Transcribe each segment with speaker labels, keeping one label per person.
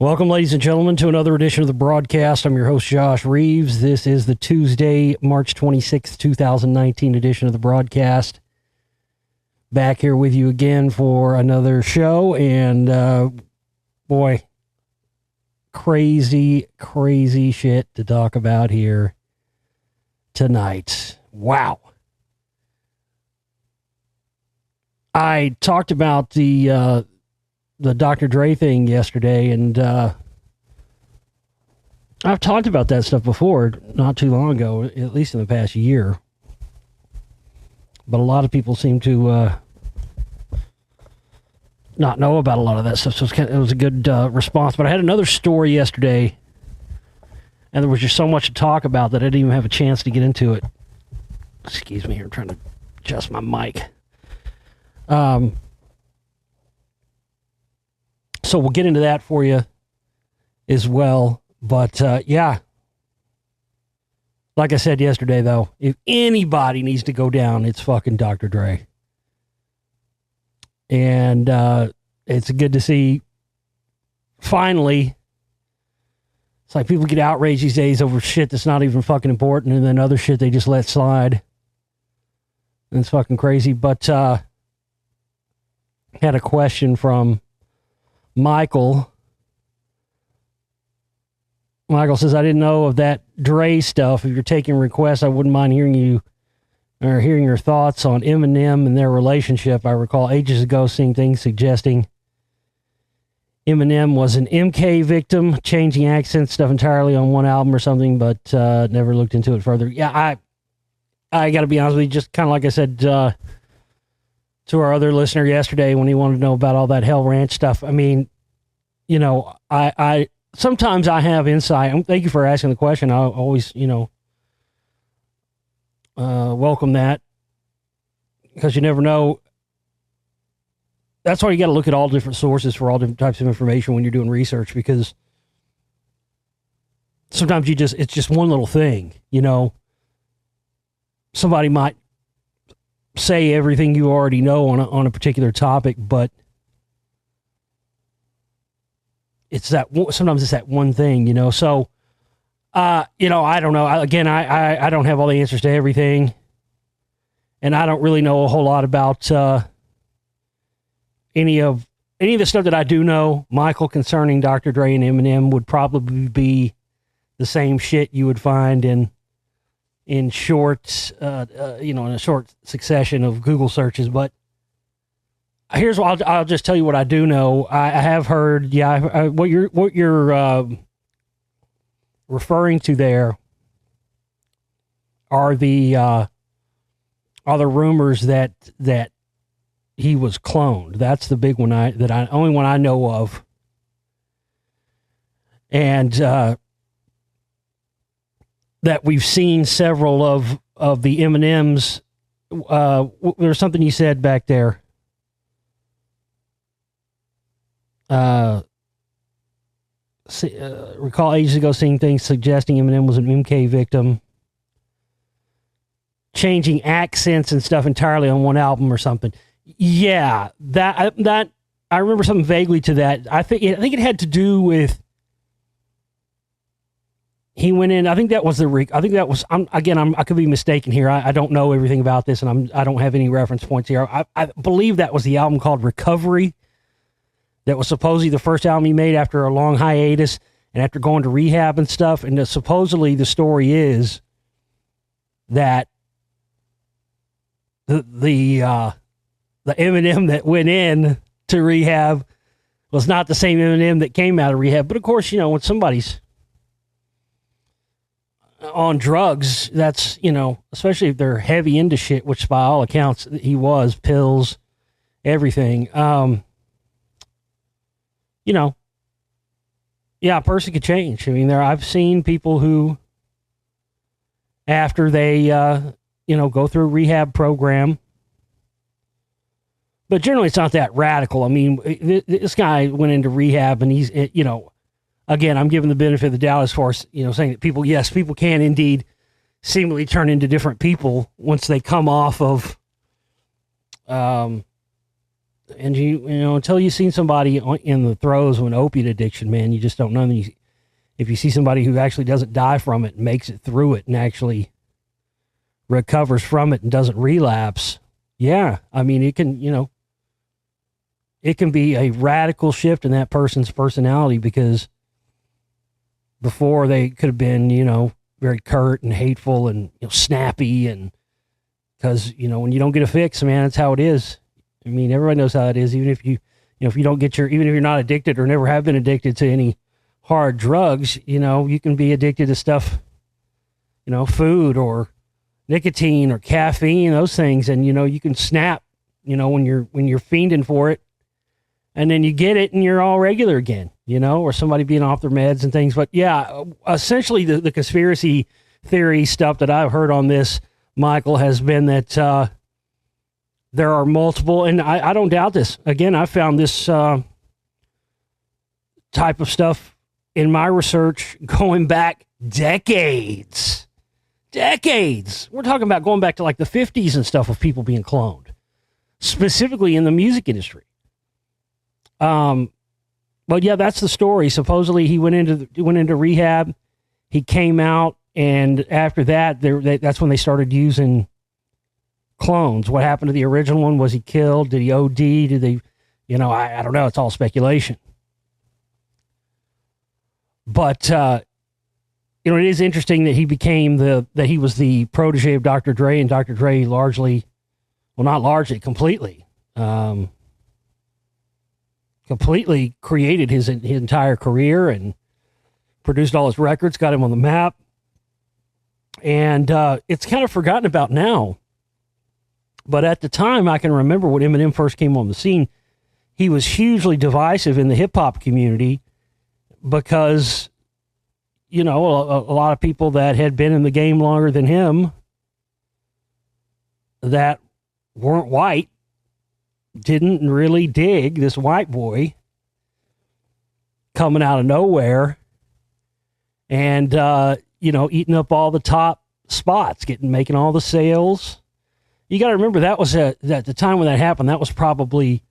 Speaker 1: Welcome, ladies and gentlemen, to another edition of the broadcast. I'm your host, Josh Reeves. This is the Tuesday, March 26th, 2019 edition of the broadcast. Back here with you again for another show, and boy, crazy shit to talk about here tonight. Wow. I talked about the Dr. Dre thing yesterday, and I've talked about that stuff before, not too long ago, at least in the past year. But a lot of people seem to not know about a lot of that stuff, so it was a good response. But I had another story yesterday, and there was just so much to talk about that I didn't even have a chance to get into it. Excuse me here, I'm trying to adjust my mic. So we'll get into that for you as well. But, yeah. Like I said yesterday, though, if anybody needs to go down, it's fucking Dr. Dre. And it's good to see, finally, it's like people get outraged these days over shit that's not even fucking important, and then other shit they just let slide. And it's fucking crazy. But had a question from Michael. Michael says, I didn't know of that Dre stuff. If you're taking requests, I wouldn't mind hearing your thoughts on Eminem and their relationship. I recall ages ago seeing things suggesting Eminem was an MK victim, changing accent stuff entirely on one album or something, but never looked into it further. Yeah, I got to be honest with you, just kind of like I said to our other listener yesterday when he wanted to know about all that Hell Ranch stuff. I mean, you know, I sometimes I have insight. Thank you for asking the question. I always, welcome that, because you never know. That's why you got to look at all different sources for all different types of information when you're doing research, because sometimes it's just one little thing, somebody might say everything you already know on a particular topic, but sometimes it's that one thing, so, I don't know. I don't have all the answers to everything, and I don't really know a whole lot about, any of the stuff that I do know, Michael, concerning Dr. Dre and Eminem would probably be the same shit you would find in short, in a short succession of Google searches. But here's what I'll just tell you what I do know. I have heard, what you're referring to there are the rumors that he was cloned. That's the big one only one I know of. And that we've seen several of the M&Ms. There's something you said back there. Recall ages ago seeing things suggesting Eminem was an MK victim, changing accents and stuff entirely on one album or something. Yeah, that I remember something vaguely to that. I think it had to do with he went in. I think that was I could be mistaken here. I don't know everything about this, and I don't have any reference points here. I believe that was the album called Recovery. That was supposedly the first album he made after a long hiatus and after going to rehab and stuff. And supposedly the story is that the Eminem that went in to rehab was not the same Eminem that came out of rehab. But of course, when somebody's on drugs, that's, especially if they're heavy into shit, which by all accounts he was, pills, everything. A person could change. I mean, I've seen people who, after they, go through a rehab program, but generally it's not that radical. I mean, this guy went into rehab and he's, again, I'm giving the benefit of the doubt as far as, saying that people can indeed seemingly turn into different people once they come off of And until you've seen somebody in the throes of an opiate addiction, man, you just don't know. If you see somebody who actually doesn't die from it, makes it through it, and actually recovers from it and doesn't relapse, yeah, I mean, it can be a radical shift in that person's personality, because before they could have been, very curt and hateful and snappy, and because when you don't get a fix, man, that's how it is. I mean, everybody knows how it is. Even if if you don't get even if you're not addicted or never have been addicted to any hard drugs, you can be addicted to stuff, food or nicotine or caffeine, those things, and you can snap, when you're fiending for it, and then you get it and you're all regular again, or somebody being off their meds and things. But yeah, essentially the conspiracy theory stuff that I've heard on this, Michael, has been that there are multiple, and I don't doubt this. Again, I found this type of stuff in my research going back decades. We're talking about going back to like the 50s and stuff of people being cloned, specifically in the music industry. But yeah, that's the story. Supposedly he went into rehab. He came out, and after that, that's when they started using clones. What happened to the original one? Was he killed? Did he OD? Did they, I don't know. It's all speculation. But, it is interesting that he became that he was the protege of Dr. Dre, and Dr. Dre completely created his entire career and produced all his records, got him on the map. And it's kind of forgotten about now. But at the time, I can remember when Eminem first came on the scene, he was hugely divisive in the hip-hop community because, a lot of people that had been in the game longer than him that weren't white didn't really dig this white boy coming out of nowhere and, eating up all the top spots, making all the sales. You got to remember that was at the time when that happened, that was probably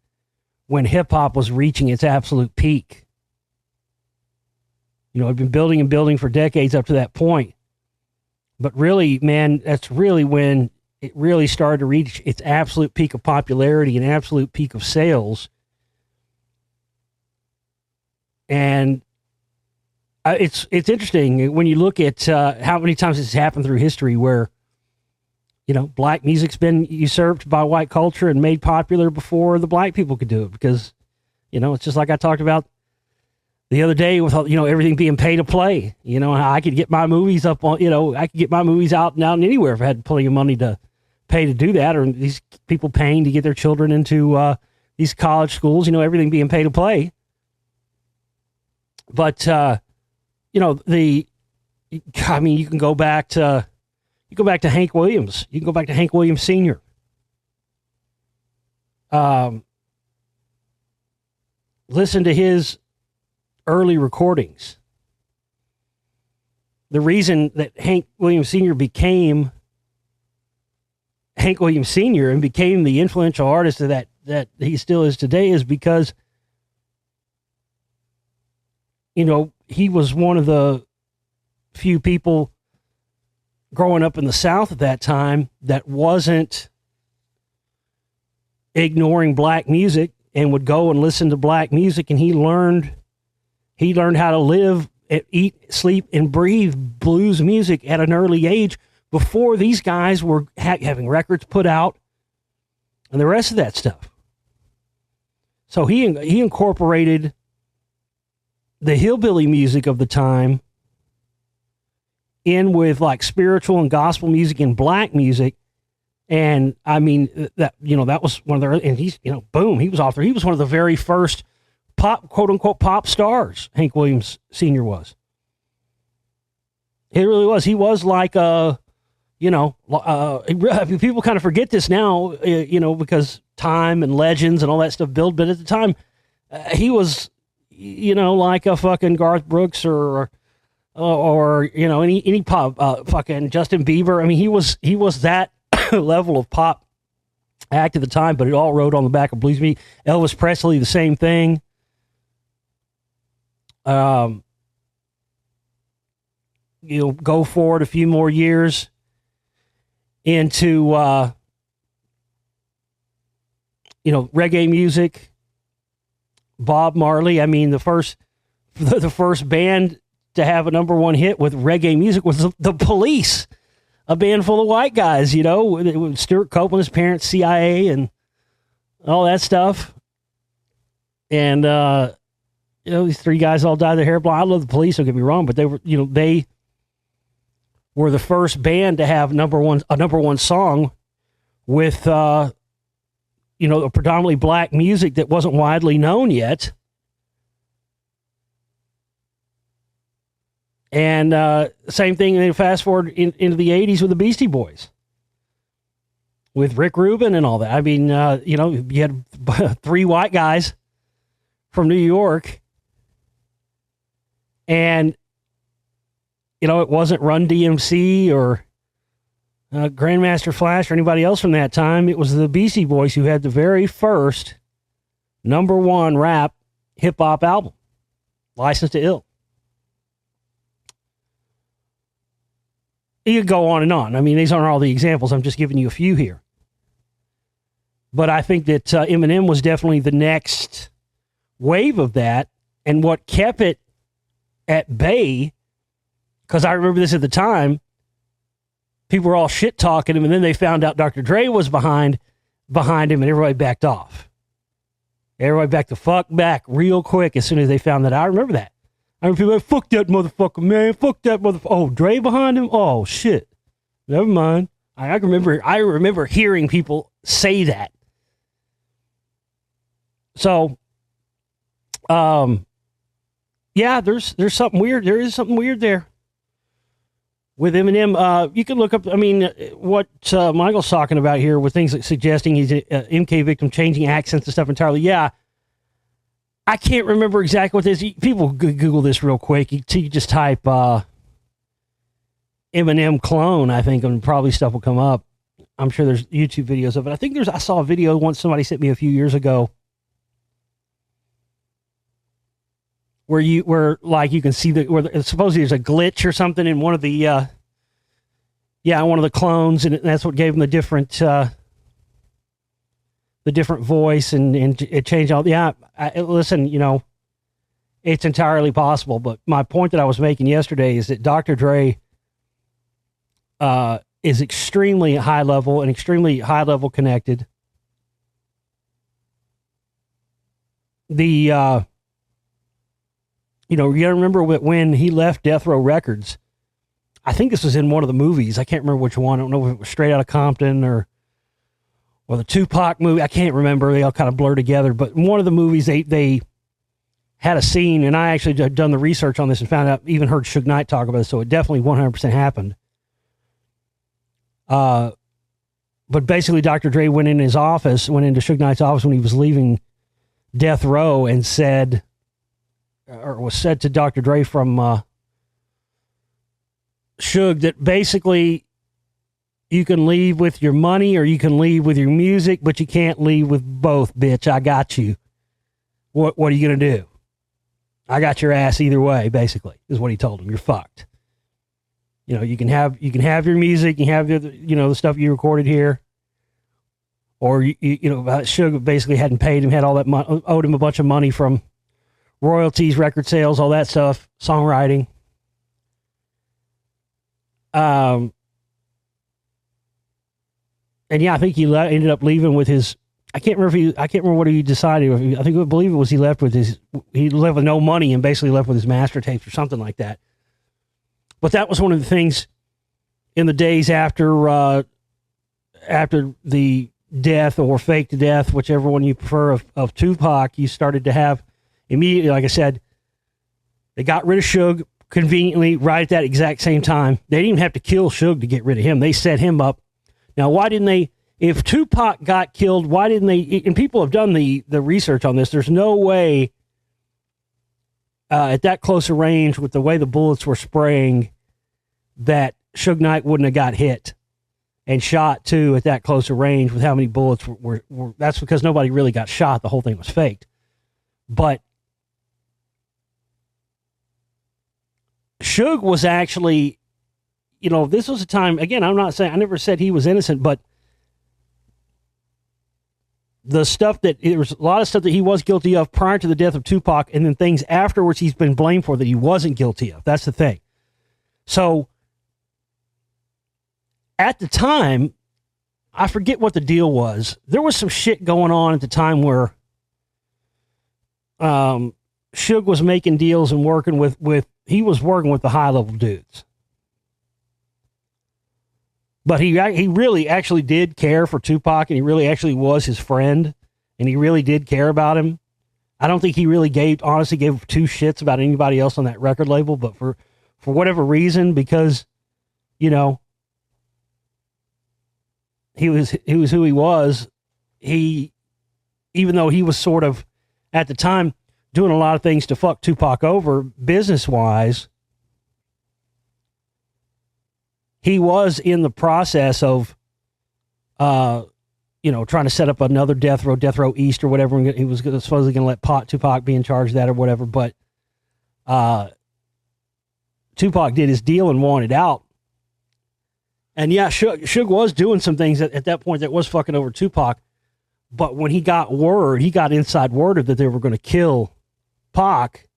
Speaker 1: when hip hop was reaching its absolute peak. It'd been building and building for decades up to that point. But really, man, that's really when it really started to reach its absolute peak of popularity and absolute peak of sales. And it's interesting when you look at how many times it's happened through history where, black music's been usurped by white culture and made popular before the black people could do it. Because, it's just like I talked about the other day with, everything being pay to play. I could get my movies up on, I could get my movies out and anywhere if I had plenty of money to pay to do that, or these people paying to get their children into these college schools, everything being pay to play. But, you can go back to Hank Williams. You can go back to Hank Williams Sr. Listen to his early recordings. The reason that Hank Williams Sr. became Hank Williams Sr. and became the influential artist that he still is today is because, he was one of the few people growing up in the South at that time that wasn't ignoring black music and would go and listen to black music, and he learned how to live, eat, sleep, and breathe blues music at an early age before these guys were having records put out and the rest of that stuff. So he incorporated the hillbilly music of the time in with like spiritual and gospel music and black music. And I mean, that was one of the, and he's, boom, he was off there. He was one of the very first pop, quote unquote, pop stars. Hank Williams Sr. was. He really was. He was like people kind of forget this now, because time and legends and all that stuff build. But at the time, he was, like a fucking Garth Brooks or any pop, fucking Justin Bieber. I mean, he was that level of pop act at the time, but it all rode on the back of blues music. Elvis Presley, the same thing. Go forward a few more years into, reggae music. Bob Marley. I mean, the first band to have a number one hit with reggae music was the Police, a band full of white guys, with Stuart Copeland, his parents, CIA, and all that stuff. And, these three guys all dyed their hair blonde. I love the Police, don't get me wrong, but they were the first band to have a number one song with, a predominantly black music that wasn't widely known yet. And same thing, they fast forward into the 80s with the Beastie Boys. With Rick Rubin and all that. I mean, you had three white guys from New York. And, it wasn't Run DMC or Grandmaster Flash or anybody else from that time. It was the Beastie Boys who had the very first number one rap hip-hop album, License to Ill. You could go on and on. I mean, these aren't all the examples. I'm just giving you a few here. But I think that Eminem was definitely the next wave of that. And what kept it at bay, because I remember this at the time, people were all shit-talking him, and then they found out Dr. Dre was behind him, and everybody backed off. Everybody backed the fuck back real quick as soon as they found that out. I remember that. I remember people like, fuck that motherfucker, man. Fuck that motherfucker. Oh, Dre behind him? Oh, shit. Never mind. I remember hearing people say that. So, yeah, there's something weird. There is something weird there with Eminem. You can look up, what Michael's talking about here with things like suggesting he's an MK victim, changing accents and stuff entirely. Yeah. I can't remember exactly what this is. People Google this real quick. You just type Eminem clone, I think, and probably stuff will come up. I'm sure there's YouTube videos of it. I saw a video once somebody sent me a few years ago where you can see supposedly there's a glitch or something in one of the one of the clones, and that's what gave them the different voice, and it changed all. Yeah, listen, it's entirely possible. But my point that I was making yesterday is that Dr. Dre is extremely high level and extremely high level connected. You gotta remember when he left Death Row Records. I think this was in one of the movies. I can't remember which one. I don't know if it was Straight Outta Compton or the Tupac movie. I can't remember. They all kind of blur together. But in one of the movies, they had a scene, and I actually had done the research on this and found out, even heard Suge Knight talk about it, so it definitely 100% happened. But basically, Dr. Dre went into Suge Knight's office when he was leaving Death Row and said, or was said to Dr. Dre from Suge, that basically you can leave with your money or you can leave with your music, but you can't leave with both, bitch. I got you. What are you going to do? I got your ass either way, basically, is what he told him. You're fucked. You can have your music, you can have the stuff you recorded here, or Suge basically hadn't paid him, had all that money, owed him a bunch of money from royalties, record sales, all that stuff, songwriting. And yeah, I think he ended up leaving with his. I can't remember what he decided. I believe it was he left with no money and basically left with his master tapes or something like that. But that was one of the things in the days after the death or fake death, whichever one you prefer, of Tupac. You started to have immediately, like I said, they got rid of Suge conveniently right at that exact same time. They didn't even have to kill Suge to get rid of him. They set him up. Now, why didn't they? If Tupac got killed, why didn't they? And people have done the research on this. There's no way at that close a range with the way the bullets were spraying that Suge Knight wouldn't have got hit and shot too at that close a range with how many bullets were. That's because nobody really got shot. The whole thing was faked. But Suge was actually, this was a time, again, I never said he was innocent, but there was a lot of stuff that he was guilty of prior to the death of Tupac, and then things afterwards he's been blamed for that he wasn't guilty of. That's the thing. So, at the time, I forget what the deal was. There was some shit going on at the time where Suge was making deals and working with he was working with the high-level dudes. But he really actually did care for Tupac, and he really actually was his friend, and he really did care about him. I don't think he really honestly gave two shits about anybody else on that record label, but for whatever reason, because, he was who he was, even though he was sort of, at the time, doing a lot of things to fuck Tupac over business-wise, he was in the process of, trying to set up another Death Row East or whatever. He was supposedly going to let Tupac be in charge of that or whatever. But Tupac did his deal and wanted out. And yeah, Suge was doing some things at that point that was fucking over Tupac. But when he got inside word of that they were going to kill Pac,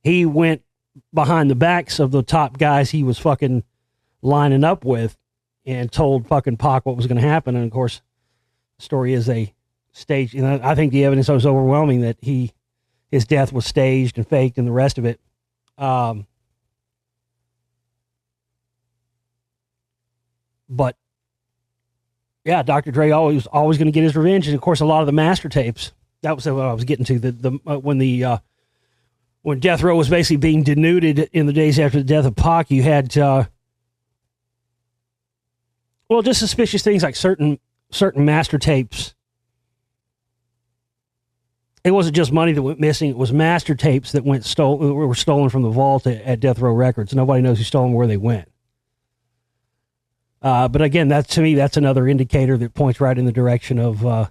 Speaker 1: he went behind the backs of the top guys he was fucking lining up with and told fucking Pac what was going to happen. And of course, the story is they staged, and I think the evidence was overwhelming that his death was staged and faked and the rest of it. But yeah, Dr. Dre always going to get his revenge. And of course, a lot of the master tapes, that was what I was getting to. When Death Row was basically being denuded in the days after the death of Pac, you had, just suspicious things like certain master tapes. It wasn't just money that went missing; it was master tapes that were stolen from the vault at Death Row Records. Nobody knows who stole them, where they went. But again, to me, that's another indicator that points right in the direction of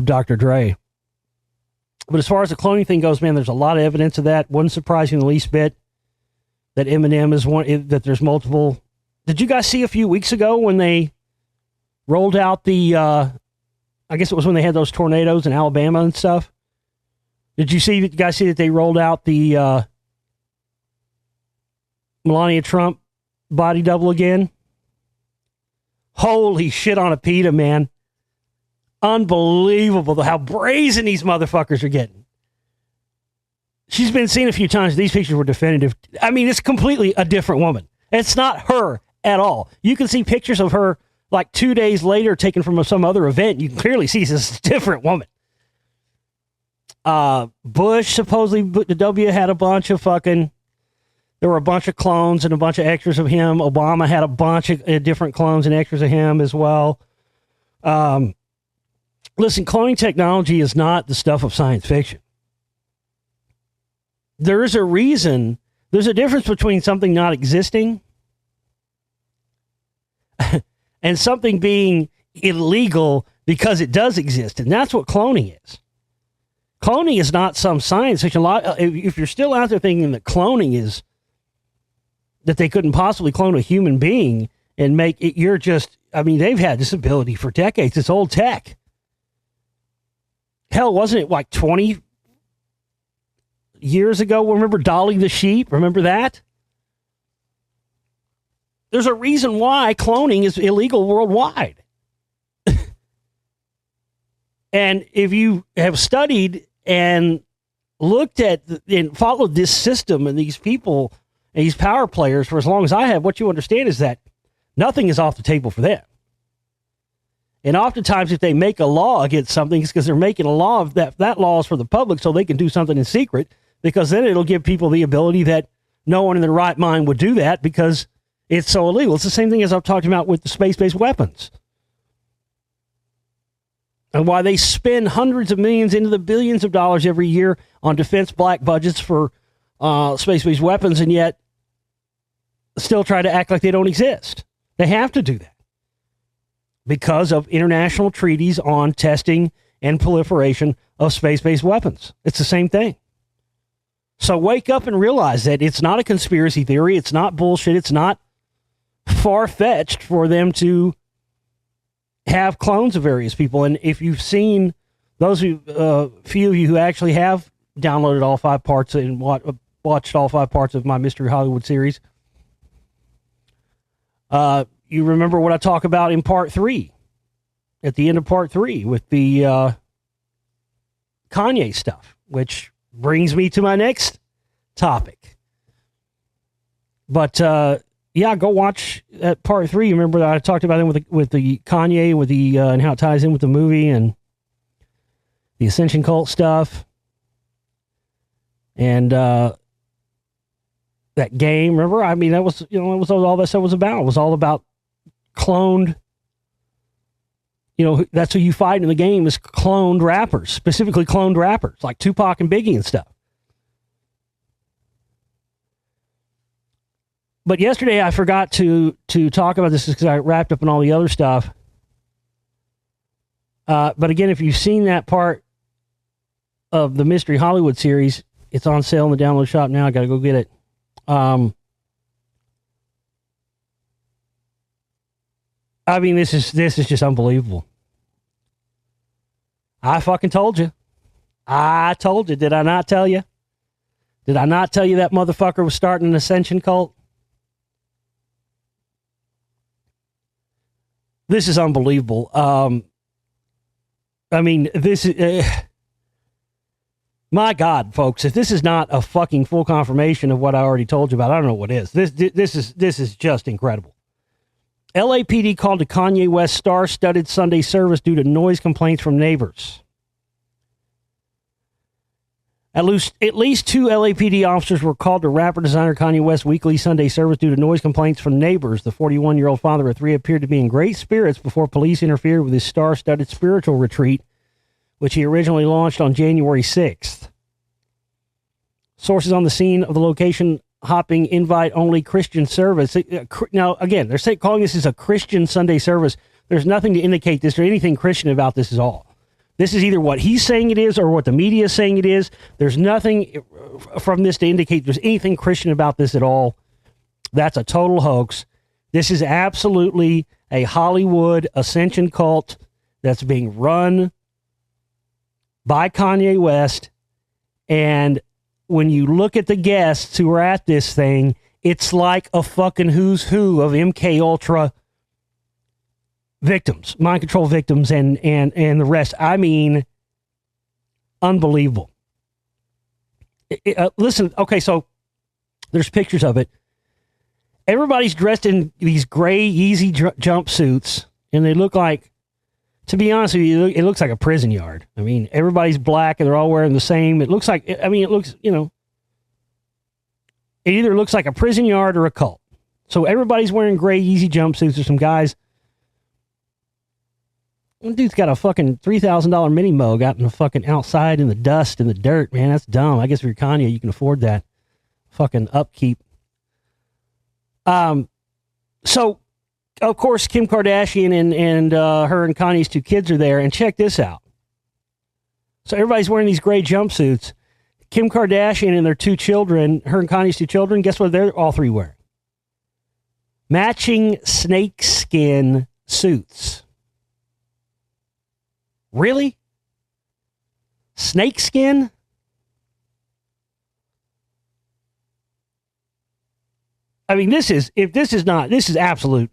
Speaker 1: Dr. Dre. But as far as the cloning thing goes, man, there's a lot of evidence of that. Wouldn't surprise you in the least bit that Eminem is one, that there's multiple. Did you guys see a few weeks ago when they rolled out I guess it was when they had those tornadoes in Alabama and stuff? Did you guys see that they rolled out the Melania Trump body double again? Holy shit on a pita, man. Unbelievable how brazen these motherfuckers are getting. She's been seen a few times. These pictures were definitive. I mean, it's completely a different woman. It's not her at all. You can see pictures of her like 2 days later taken from some other event. You can clearly see this is a different woman. Bush, supposedly, the W had a bunch of fucking... There were a bunch of clones and a bunch of extras of him. Obama had a bunch of different clones and extras of him as well. Listen, cloning technology is not the stuff of science fiction. There is a reason. There's a difference between something not existing and something being illegal because it does exist. And that's what cloning is. Cloning is not some science fiction. If you're still out there thinking that cloning is that they couldn't possibly clone a human being and make it, they've had this ability for decades. It's old tech. Hell, wasn't it like 20 years ago? Remember Dolly the sheep? Remember that? There's a reason why cloning is illegal worldwide. And if you have studied and looked at and followed this system and these people and these power players for as long as I have, what you understand is that nothing is off the table for them. And oftentimes, if they make a law against something, it's because they're making a law of that law is for the public so they can do something in secret, because then it'll give people the ability that no one in their right mind would do that because it's so illegal. It's the same thing as I've talked about with the space-based weapons. And why they spend hundreds of millions into the billions of dollars every year on defense black budgets for space-based weapons, and yet still try to act like they don't exist. They have to do that because of international treaties on testing and proliferation of space-based weapons. It's the same thing. So wake up and realize that it's not a conspiracy theory. It's not bullshit. It's not far-fetched for them to have clones of various people. And if you've seen those few of you who actually have downloaded all 5 parts and watched all 5 parts of my Mystery Hollywood series, you remember what I talk about in part 3, at the end of part 3 with the Kanye stuff, which brings me to my next topic. But yeah, go watch part 3. Remember that I talked about them with the Kanye, with the and how it ties in with the movie and the Ascension cult stuff, and that game. Remember, I mean, that was it was all that stuff was about. It was all about cloned. That's who you fight in the game is cloned rappers, specifically cloned rappers like Tupac and Biggie and stuff. But yesterday I forgot to talk about this because I wrapped up on all the other stuff. But again, if you've seen that part of the Mystery Hollywood series, it's on sale in the download shop now. I got to go get it. I mean, this is just unbelievable. I fucking told you. I told you. Did I not tell you? Did I not tell you that motherfucker was starting an Ascension cult? This is unbelievable. I mean, this is... my God, folks, if this is not a fucking full confirmation of what I already told you about, I don't know what is. This is just incredible. LAPD called to Kanye West's star-studded Sunday service due to noise complaints from neighbors. At least 2 LAPD officers were called to rapper designer Kanye West's weekly Sunday service due to noise complaints from neighbors. The 41-year-old father of 3 appeared to be in great spirits before police interfered with his star-studded spiritual retreat, which he originally launched on January 6th. Sources on the scene of the location hopping invite-only Christian service. Now, again, they're calling this as a Christian Sunday service. There's nothing to indicate this or anything Christian about this at all. This is either what he's saying it is or what the media is saying it is. There's nothing from this to indicate there's anything Christian about this at all. That's a total hoax. This is absolutely a Hollywood Ascension cult that's being run by Kanye West. And when you look at the guests who are at this thing, it's like a fucking who's who of MK Ultra victims, mind control victims, and the rest. I mean, unbelievable. Listen, okay, so there's pictures of it. Everybody's dressed in these gray Yeezy jumpsuits, and they look like, to be honest with you, it looks like a prison yard. I mean, everybody's black, and they're all wearing the same. It looks like, it looks, it either looks like a prison yard or a cult. So everybody's wearing gray Yeezy jumpsuits. There's some guys. One dude's got a fucking $3,000 mini moog out in the fucking outside in the dust and the dirt, man. That's dumb. I guess if you're Kanye, you can afford that fucking upkeep. So, of course, Kim Kardashian and her and Kanye's 2 kids are there. And check this out. So everybody's wearing these gray jumpsuits. Kim Kardashian and their 2 children, her and Kanye's 2 children, guess what they're all 3 wearing? Matching snakeskin suits. Really? Snakeskin? I mean, this is absolute.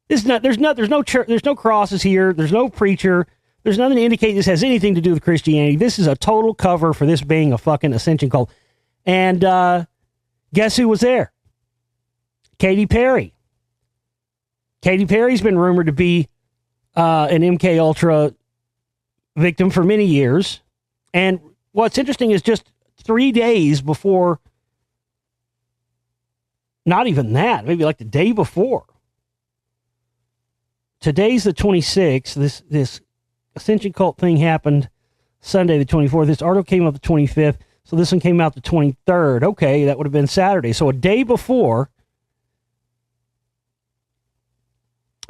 Speaker 1: This is not, there's no church, there's no crosses here, there's no preacher, there's nothing to indicate this has anything to do with Christianity. This is a total cover for this being a fucking Ascension cult. And guess who was there? Katy Perry. Katy Perry's been rumored to be an MK Ultra victim for many years. And what's interesting is just 3 days before, not even that, maybe like the day before. Today's the 26th. This Ascension cult thing happened Sunday the 24th. This article came out the 25th. So this one came out the 23rd. Okay, that would have been Saturday. So a day before,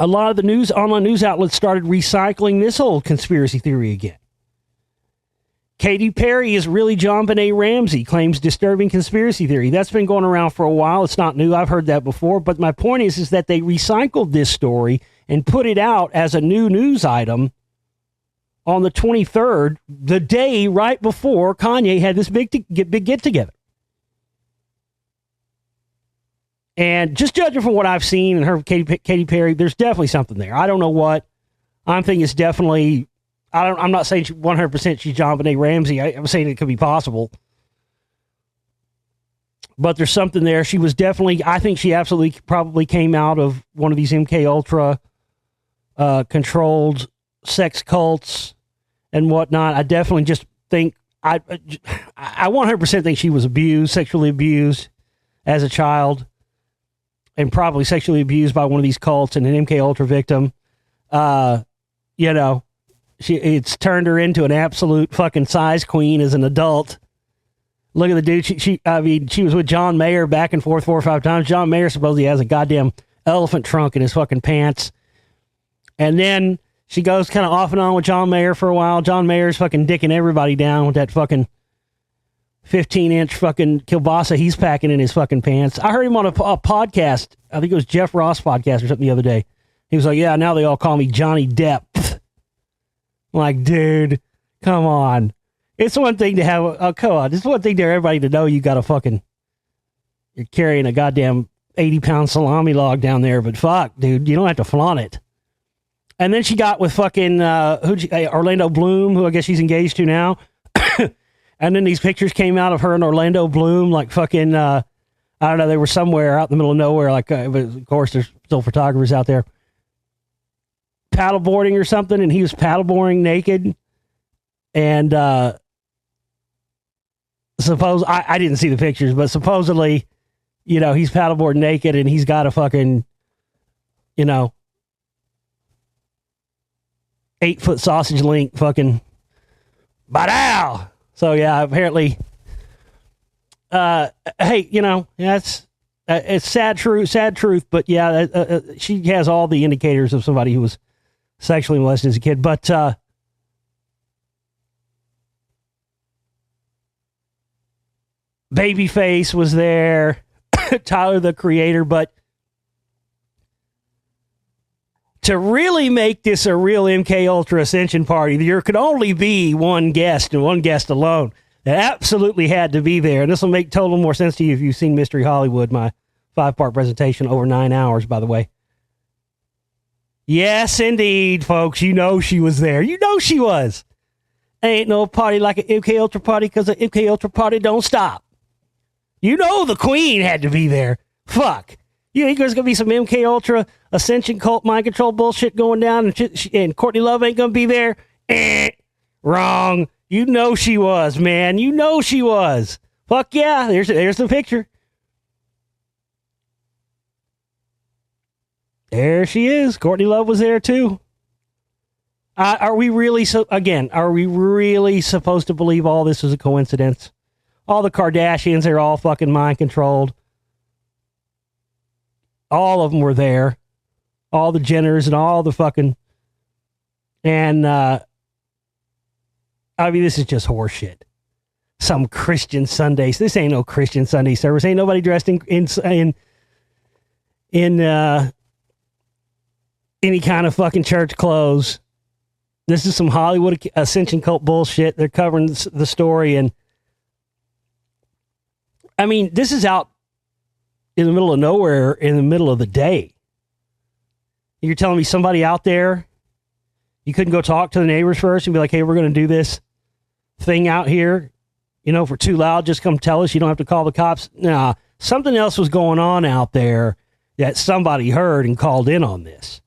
Speaker 1: a lot of the online news outlets started recycling this old conspiracy theory again. Katy Perry is really John Benet Ramsey, claims disturbing conspiracy theory. That's been going around for a while. It's not new. I've heard that before. But my point is that they recycled this story and put it out as a new news item on the 23rd, the day right before Kanye had this big get-together. And just judging from what I've seen and heard Katy Perry, there's definitely something there. I don't know what. I'm thinking it's definitely... I'm not saying 100% she's John Benet Ramsey. I'm saying it could be possible. But there's something there. She was definitely... I think she absolutely probably came out of one of these MK Ultra controlled sex cults and whatnot. I definitely just think... I 100% think she was abused, sexually abused as a child. And probably sexually abused by one of these cults and an MK Ultra victim. It's turned her into an absolute fucking size queen as an adult. Look at the dude. She was with John Mayer back and forth 4 or 5 times. John Mayer supposedly has a goddamn elephant trunk in his fucking pants. And then she goes kind of off and on with John Mayer for a while. John Mayer's fucking dicking everybody down with that fucking 15-inch fucking kielbasa he's packing in his fucking pants. I heard him on a podcast. I think it was Jeff Ross podcast or something the other day. He was like, yeah, now they all call me Johnny Depp. I'm like, dude, come on. It's one thing to have, come on. It's one thing to everybody to know you got a fucking, you're carrying a goddamn 80-pound salami log down there, but fuck, dude, you don't have to flaunt it. And then she got with fucking, Orlando Bloom, who I guess she's engaged to now. And then these pictures came out of her and Orlando Bloom, like fucking, I don't know, they were somewhere out in the middle of nowhere. Like, but of course, there's still photographers out there. Paddleboarding or something, and he was paddleboarding naked. And I didn't see the pictures, but supposedly, he's paddleboarding naked and he's got a fucking, 8-foot sausage link fucking, ba-dow! So yeah, apparently, hey, that's it's sad truth, but yeah, she has all the indicators of somebody who was sexually molested as a kid. But Babyface was there, Tyler the Creator, but to really make this a real MK Ultra Ascension party, there could only be one guest and one guest alone. That absolutely had to be there. And this will make total more sense to you if you've seen Mystery Hollywood, my 5-part presentation, over 9 hours, by the way. Yes, indeed, folks. She was there. She was. Ain't no party like an MK Ultra party because an MK Ultra party don't stop. The Queen had to be there. Fuck. You think there's going to be some MK Ultra Ascension cult mind control bullshit going down and Courtney Love ain't going to be there? Wrong. She was, man. She was. Fuck yeah. There's the picture. There she is. Courtney Love was there too. Are we really supposed to believe all this is a coincidence? All the Kardashians are all fucking mind controlled. All of them were there. All the Jenners and all the fucking... And, this is just horseshit. Some Christian Sundays. This ain't no Christian Sunday service. Ain't nobody dressed in any kind of fucking church clothes. This is some Hollywood Ascension cult bullshit. They're covering the story. And, this is out in the middle of nowhere in the middle of the day. You're telling me somebody out there, you couldn't go talk to the neighbors first and be like, hey, we're going to do this thing out here. If we're too loud, just come tell us. You don't have to call the cops. Nah, something else was going on out there that somebody heard and called in on this.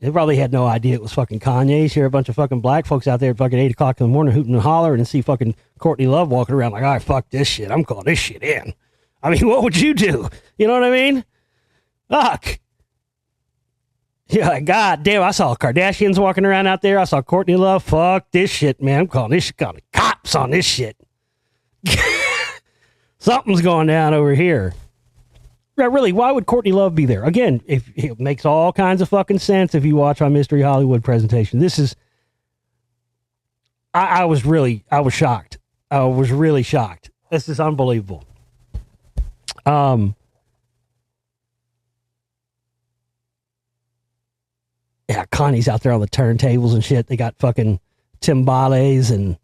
Speaker 1: They probably had no idea it was fucking Kanye. You hear a bunch of fucking black folks out there at fucking 8 o'clock in the morning hooting and hollering and see fucking Courtney Love walking around like, all right, fuck this shit. I'm calling this shit in. What would you do? You know what I mean? Fuck. Yeah, god damn, I saw Kardashians walking around out there. I saw Courtney Love. Fuck this shit, man. I'm calling the cops on this shit. Something's going down over here. Really, why would Courtney Love be there? Again, if it makes all kinds of fucking sense if you watch my Mystery Hollywood presentation. This is, I was shocked. I was really shocked. This is unbelievable. Yeah, Connie's out there on the turntables and shit. They got fucking timbales and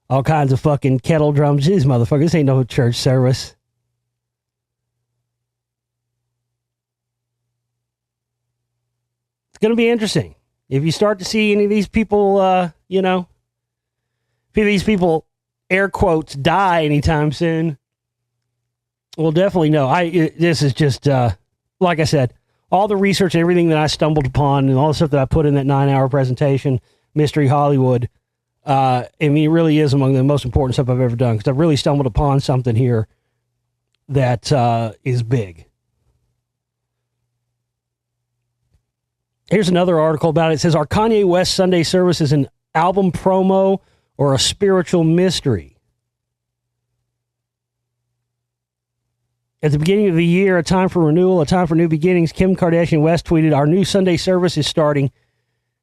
Speaker 1: all kinds of fucking kettle drums. These motherfuckers, this ain't no church service. It's going to be interesting. If you start to see any of these people, if these people, air quotes, die anytime soon, we'll definitely know. This is just, like I said, all the research and everything that I stumbled upon and all the stuff that I put in that 9-hour presentation, Mystery Hollywood, I mean, it really is among the most important stuff I've ever done, because I've really stumbled upon something here that is big. Here's another article about it. It says, are Kanye West Sunday services an album promo or a spiritual mystery? At the beginning of the year, a time for renewal, a time for new beginnings, Kim Kardashian West tweeted, our new Sunday service is starting.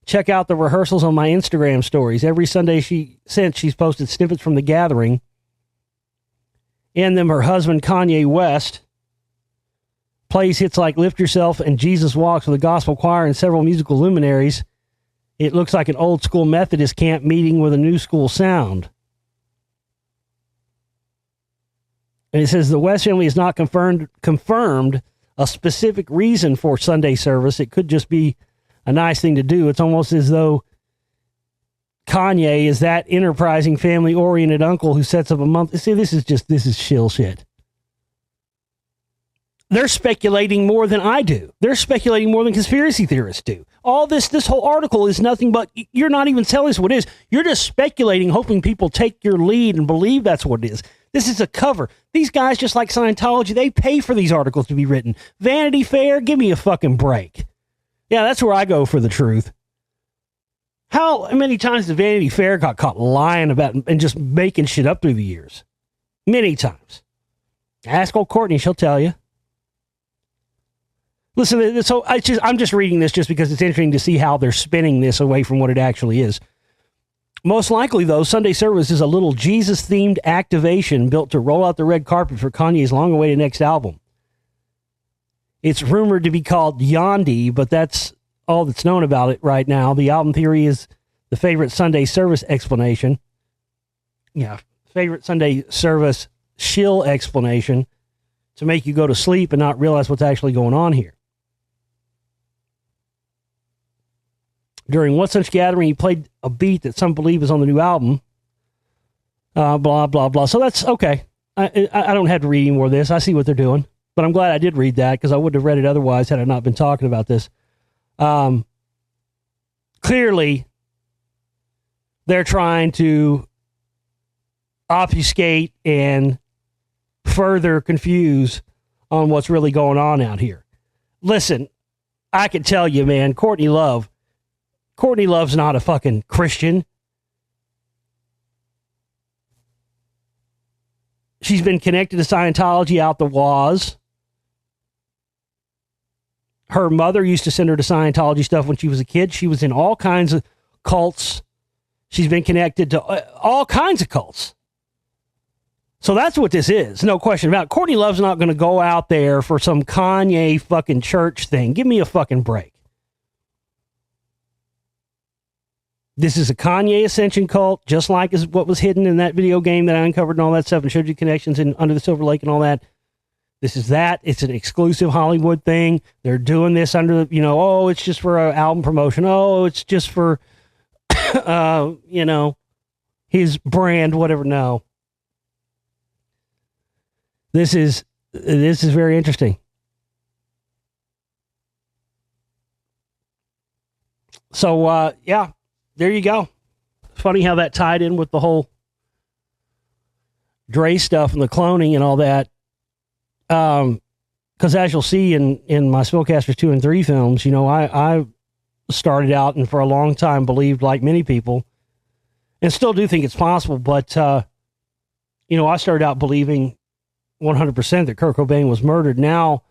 Speaker 1: Check out the rehearsals on my Instagram stories. Every Sunday since she's posted snippets from the gathering. In them, her husband, Kanye West, plays hits like Lift Yourself and Jesus Walks with a gospel choir and several musical luminaries. It looks like an old school Methodist camp meeting with a new school sound. And it says the West family has not confirmed a specific reason for Sunday service. It could just be a nice thing to do. It's almost as though Kanye is that enterprising, family-oriented uncle who sets up a month. See, this is shill shit. They're speculating more than I do. They're speculating more than conspiracy theorists do. All this whole article is nothing but, you're not even telling us what it is. You're just speculating, hoping people take your lead and believe that's what it is. This is a cover. These guys, just like Scientology, they pay for these articles to be written. Vanity Fair, give me a fucking break. Yeah, that's where I go for the truth. How many times has Vanity Fair got caught lying about and just making shit up through the years? Many times. Ask old Courtney, she'll tell you. Listen, so I'm just reading this just because it's interesting to see how they're spinning this away from what it actually is. Most likely, though, Sunday service is a little Jesus-themed activation built to roll out the red carpet for Kanye's long-awaited next album. It's rumored to be called Yandi, but that's all that's known about it right now. The album theory is the favorite Sunday service explanation. Yeah, favorite Sunday service shill explanation to make you go to sleep and not realize what's actually going on here. During one such gathering, he played a beat that some believe is on the new album. Blah, blah, blah. So that's okay. I don't have to read any more of this. I see what they're doing. But I'm glad I did read that, because I wouldn't have read it otherwise had I not been talking about this. Clearly, they're trying to obfuscate and further confuse on what's really going on out here. Listen, I can tell you, man, Courtney Love's not a fucking Christian. She's been connected to Scientology out the waz. Her mother used to send her to Scientology stuff when she was a kid. She was in all kinds of cults. She's been connected to all kinds of cults. So that's what this is. No question about it. Courtney Love's not going to go out there for some Kanye fucking church thing. Give me a fucking break. This is a Kanye Ascension cult, just like is what was hidden in that video game that I uncovered and all that stuff and showed you connections in Under the Silver Lake and all that. This is that. It's an exclusive Hollywood thing. They're doing this under the, oh, it's just for an album promotion. Oh, it's just for, his brand, whatever. No. This is very interesting. So, yeah. There you go. Funny how that tied in with the whole Dre stuff and the cloning and all that. Because as you'll see in my Spellcasters 2 and 3 films, I started out and for a long time believed, like many people, and still do think it's possible, but, I started out believing 100% that Kurt Cobain was murdered. Now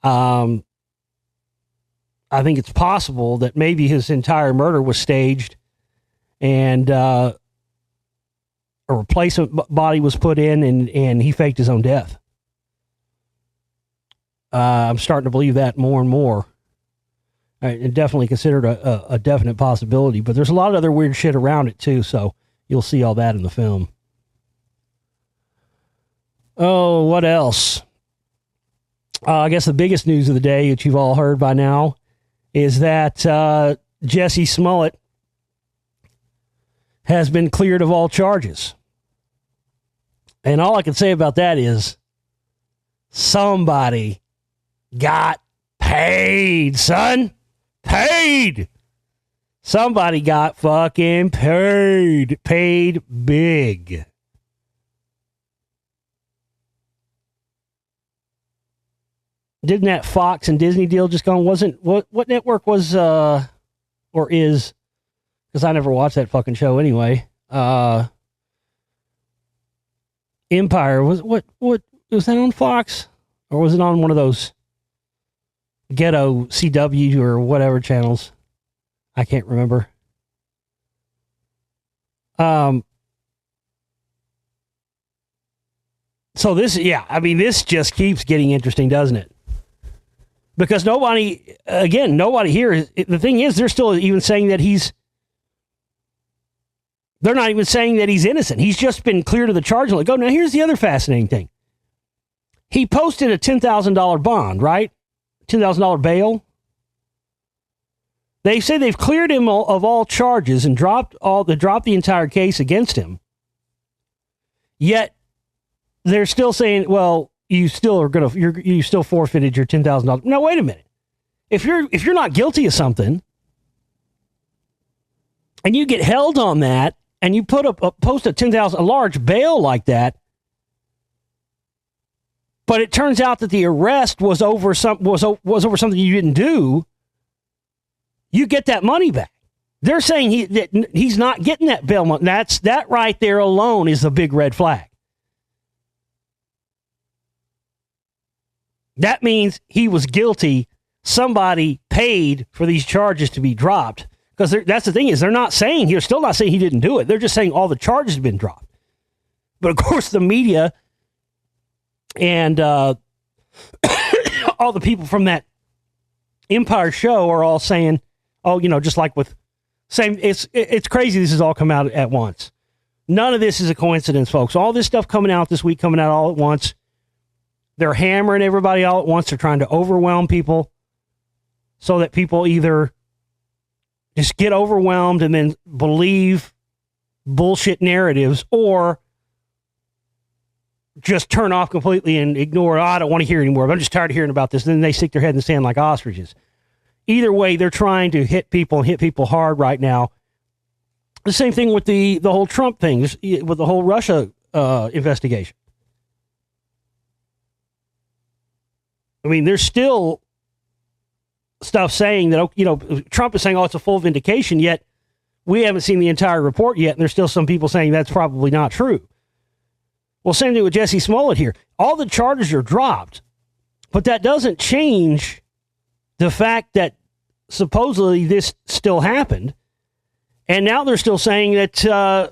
Speaker 1: I think it's possible that maybe his entire murder was staged and a replacement body was put in and he faked his own death. I'm starting to believe that more and more. I definitely considered a definite possibility, but there's a lot of other weird shit around it too, so you'll see all that in the film. Oh, what else? I guess the biggest news of the day, which you've all heard by now, is that Jussie Smollett has been cleared of all charges. And all I can say about that is somebody got paid, son. Paid. Somebody got fucking paid. Paid big. Didn't that Fox and Disney deal just gone? Wasn't what network was or is? Because I never watched that fucking show anyway. Empire was what was that on Fox or was it on one of those ghetto CW or whatever channels? I can't remember. So this just keeps getting interesting, doesn't it? Because nobody here, the thing is, they're still even saying that they're not even saying that he's innocent. He's just been cleared of the charge. Like, oh, now here's the other fascinating thing. He posted a $10,000 bond, right? $10,000 bail. They say they've cleared him of all charges and dropped the entire case against him. Yet they're still saying, well, you still forfeited your $10,000. Now wait a minute. If you're not guilty of something and you get held on that and you post a large bail like that, but it turns out that the arrest was over something you didn't do, you get that money back. They're saying he's not getting that bail money. That right there alone is a big red flag. That means he was guilty. Somebody paid for these charges to be dropped. Because that's the thing is they're still not saying he didn't do it. They're just saying all the charges have been dropped. But of course the media and all the people from that Empire show are all saying, oh, just like with same, it's crazy this has all come out at once. None of this is a coincidence, folks. All this stuff coming out this week, coming out all at once. They're hammering everybody all at once. They're trying to overwhelm people so that people either just get overwhelmed and then believe bullshit narratives or just turn off completely and ignore, I don't want to hear anymore. I'm just tired of hearing about this. And then they stick their head in the sand like ostriches. Either way, they're trying to hit people hard right now. The same thing with the whole Trump thing, with the whole Russia investigation. I mean, there's still stuff saying that, Trump is saying, oh, it's a full vindication, yet we haven't seen the entire report yet, and there's still some people saying that's probably not true. Well, same thing with Jussie Smollett here. All the charges are dropped, but that doesn't change the fact that supposedly this still happened, and now they're still saying that,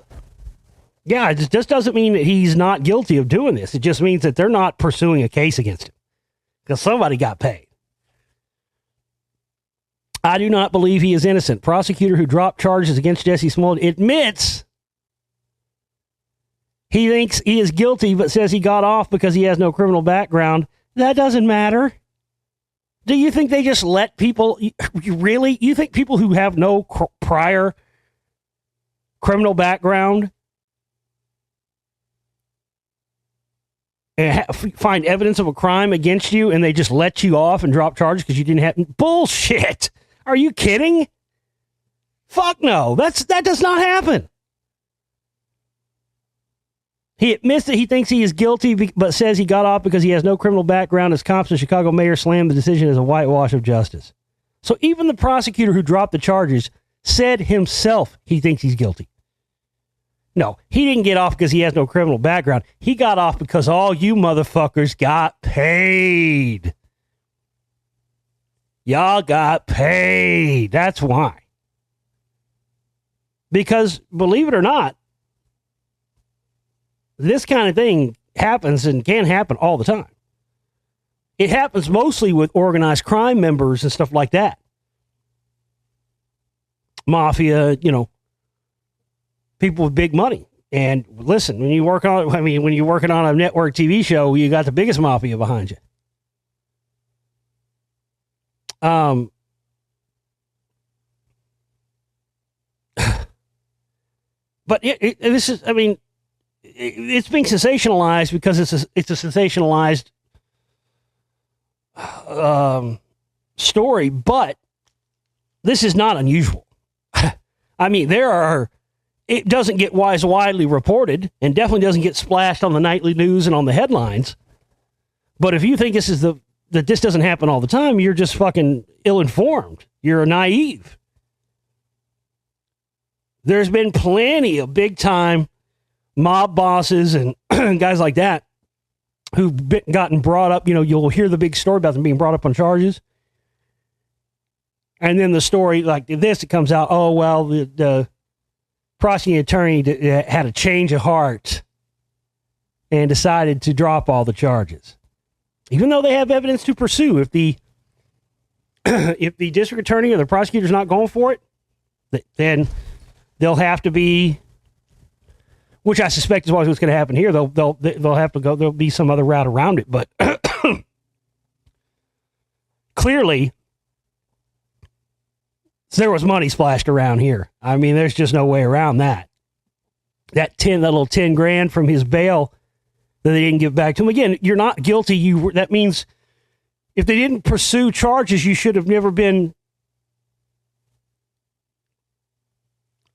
Speaker 1: it just doesn't mean that he's not guilty of doing this. It just means that they're not pursuing a case against him. Because somebody got paid. I do not believe he is innocent. Prosecutor who dropped charges against Jussie Smollett admits he thinks he is guilty, but says he got off because he has no criminal background. That doesn't matter. Do you think they just let people... Really? You think people who have no prior criminal background and find evidence of a crime against you and they just let you off and drop charges because you didn't have... Bullshit! Are you kidding? Fuck no. That does not happen. He admits that he thinks he is guilty, but says he got off because he has no criminal background as cops and Chicago mayor slammed the decision as a whitewash of justice. So even the prosecutor who dropped the charges said himself he thinks he's guilty. No, he didn't get off because he has no criminal background. He got off because all you motherfuckers got paid. Y'all got paid. That's why. Because, believe it or not, this kind of thing happens and can happen all the time. It happens mostly with organized crime members and stuff like that. Mafia, people with big money. And listen, when you're working on a network TV show, you got the biggest mafia behind you. But it's being sensationalized because it's a sensationalized story, but this is not unusual. I mean, it doesn't get widely reported and definitely doesn't get splashed on the nightly news and on the headlines. But if you think that this doesn't happen all the time, you're just fucking ill-informed. You're naive. There's been plenty of big-time mob bosses and guys like that who've gotten brought up. You'll hear the big story about them being brought up on charges. And then the story like this, it comes out, oh, well, the prosecuting attorney had a change of heart and decided to drop all the charges. Even though they have evidence to pursue, if the district attorney or the prosecutor's not going for it, then they'll have to be, which I suspect is what's going to happen here. They'll have to go. There'll be some other route around it, but clearly there was money splashed around here. I mean, there's just no way around that. That little 10 grand from his bail that they didn't give back to him. Again, you're not guilty. That means if they didn't pursue charges, you should have never been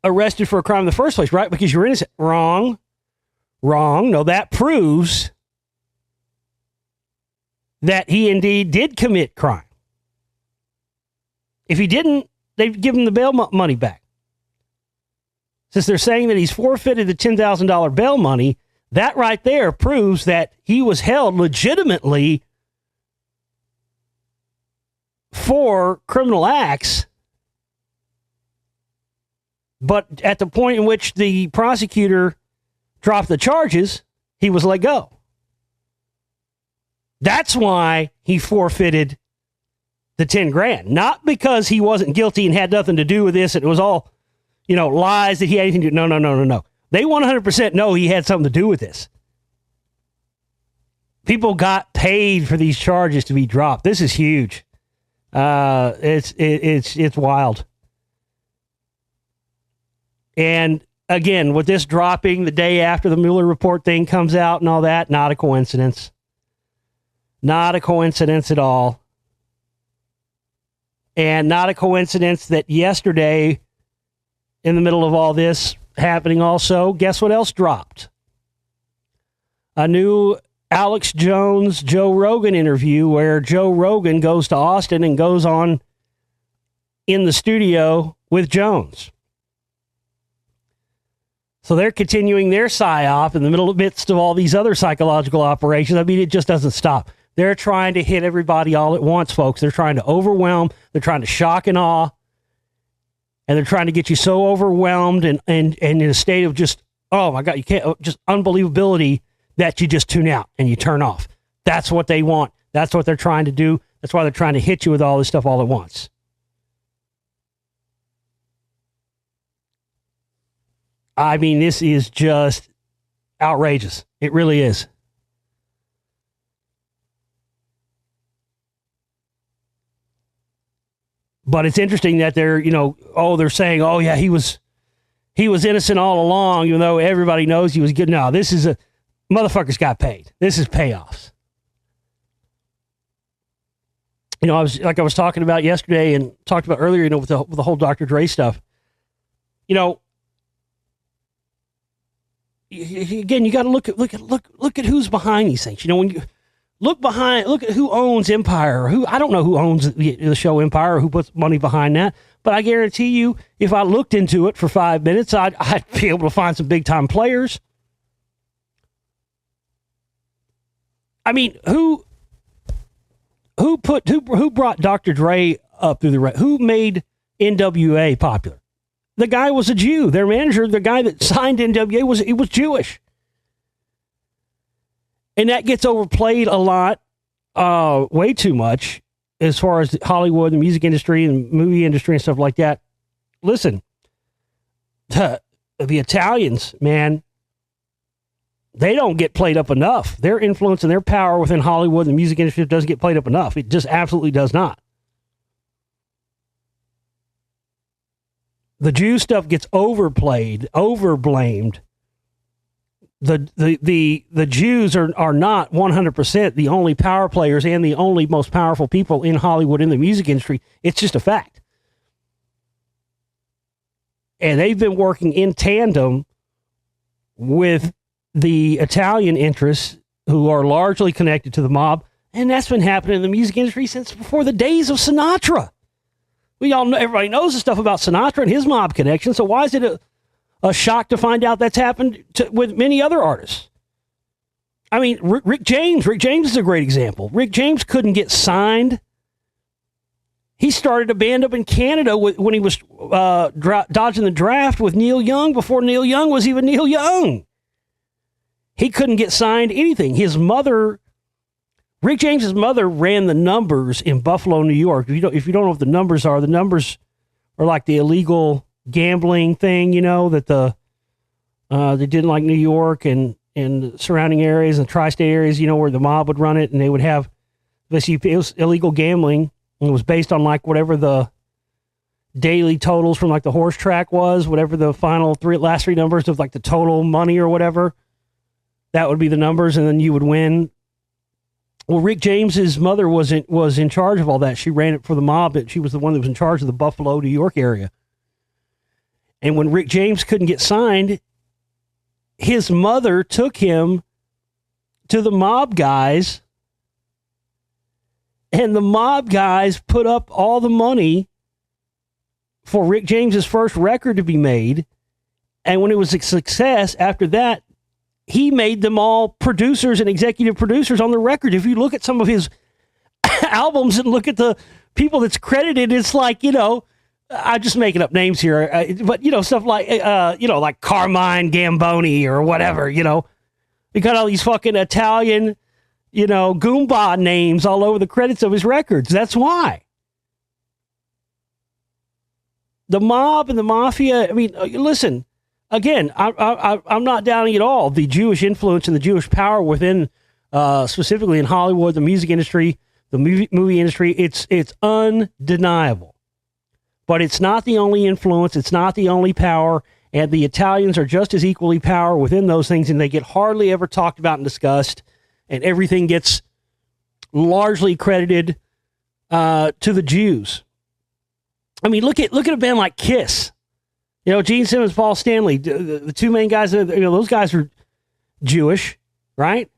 Speaker 1: arrested for a crime in the first place, right? Because you're innocent. Wrong. No, that proves that he indeed did commit crime. If he didn't, they'd give him the bail money back. Since they're saying that he's forfeited the $10,000 bail money, that right there proves that he was held legitimately for criminal acts. But at the point in which the prosecutor dropped the charges, he was let go. That's why he forfeited the 10 grand. Not because he wasn't guilty and had nothing to do with this. It was all, lies that he had anything to do. No. They 100% know he had something to do with this. People got paid for these charges to be dropped. This is huge. It's wild. And again, with this dropping the day after the Mueller report thing comes out and all that, not a coincidence. Not a coincidence at all. And not a coincidence that yesterday, in the middle of all this happening also, guess what else dropped? A new Alex Jones, Joe Rogan interview where Joe Rogan goes to Austin and goes on in the studio with Jones. So they're continuing their psyop in the midst of all these other psychological operations. I mean, it just doesn't stop. They're trying to hit everybody all at once, folks. They're trying to overwhelm. They're trying to shock and awe. And they're trying to get you so overwhelmed and in a state of just, oh my God, you can't, just unbelievability that you just tune out and you turn off. That's what they want. That's what they're trying to do. That's why they're trying to hit you with all this stuff all at once. I mean, this is just outrageous. It really is. But it's interesting that they're saying, oh yeah, he was innocent all along, even though everybody knows he was good. No, this is motherfuckers got paid. This is payoffs. I was talking about yesterday and talked about earlier, with the whole Dr. Dre stuff. Again, you got to look at who's behind these things. When you look at who owns Empire, I don't know who owns the show Empire or who puts money behind that, but I guarantee you, if I looked into it for 5 minutes, I'd be able to find some big time players. I mean, who brought Dr. Dre up through the right. Who made NWA popular? The guy was a Jew. Their manager, the guy that signed NWA, was Jewish. And that gets overplayed a lot, way too much, as far as Hollywood, the music industry, and movie industry and stuff like that. Listen, the Italians, man, they don't get played up enough. Their influence and their power within Hollywood and the music industry doesn't get played up enough. It just absolutely does not. The Jew stuff gets overplayed, overblamed. The Jews are not 100% the only power players and the only most powerful people in Hollywood in the music industry. It's just a fact. And they've been working in tandem with the Italian interests who are largely connected to the mob. And that's been happening in the music industry since before the days of Sinatra. We all know, everybody knows the stuff about Sinatra and his mob connection. So why is it a shock to find out that's happened with many other artists? I mean, Rick James is a great example. Rick James couldn't get signed. He started a band up in Canada when he was dodging the draft with Neil Young before Neil Young was even Neil Young. He couldn't get signed anything. His mother, Rick James's mother, ran the numbers in Buffalo, New York. If you don't know what the numbers are like the illegal gambling thing, that they did in like New York and the surrounding areas and tri-state areas, where the mob would run it, and they would have, basically, it was illegal gambling. And it was based on like whatever the daily totals from like the horse track was, whatever the last three numbers of like the total money or whatever, that would be the numbers, and then you would win. Well, Rick James's mother was in charge of all that. She ran it for the mob. She was the one that was in charge of the Buffalo, New York area. And when Rick James couldn't get signed, his mother took him to the mob guys, and the mob guys put up all the money for Rick James's first record to be made. And when it was a success, after that, he made them all producers and executive producers on the record. If you look at some of his albums and look at the people that's credited, it's like, I'm just making up names here, but, stuff like, like Carmine Gamboni or whatever, You got all these fucking Italian, Goomba names all over the credits of his records. That's why. The mob and the mafia, I mean, listen, again, I'm not downing at all the Jewish influence and the Jewish power within, specifically in Hollywood, the music industry, the movie industry. It's undeniable. But it's not the only influence. It's not the only power. And the Italians are just as equally power within those things, and they get hardly ever talked about and discussed. And everything gets largely credited to the Jews. I mean, look at a band like Kiss. Gene Simmons, Paul Stanley, the two main guys. Those guys are Jewish, right?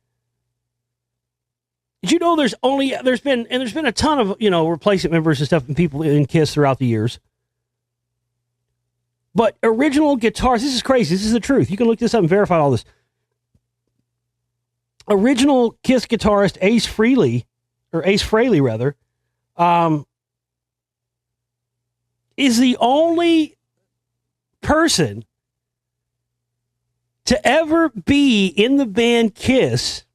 Speaker 1: Did you know there's been a ton of replacement members and stuff and people in Kiss throughout the years. But original guitars, this is crazy. This is the truth. You can look this up and verify all this. Original Kiss guitarist Ace Frehley, is the only person to ever be in the band Kiss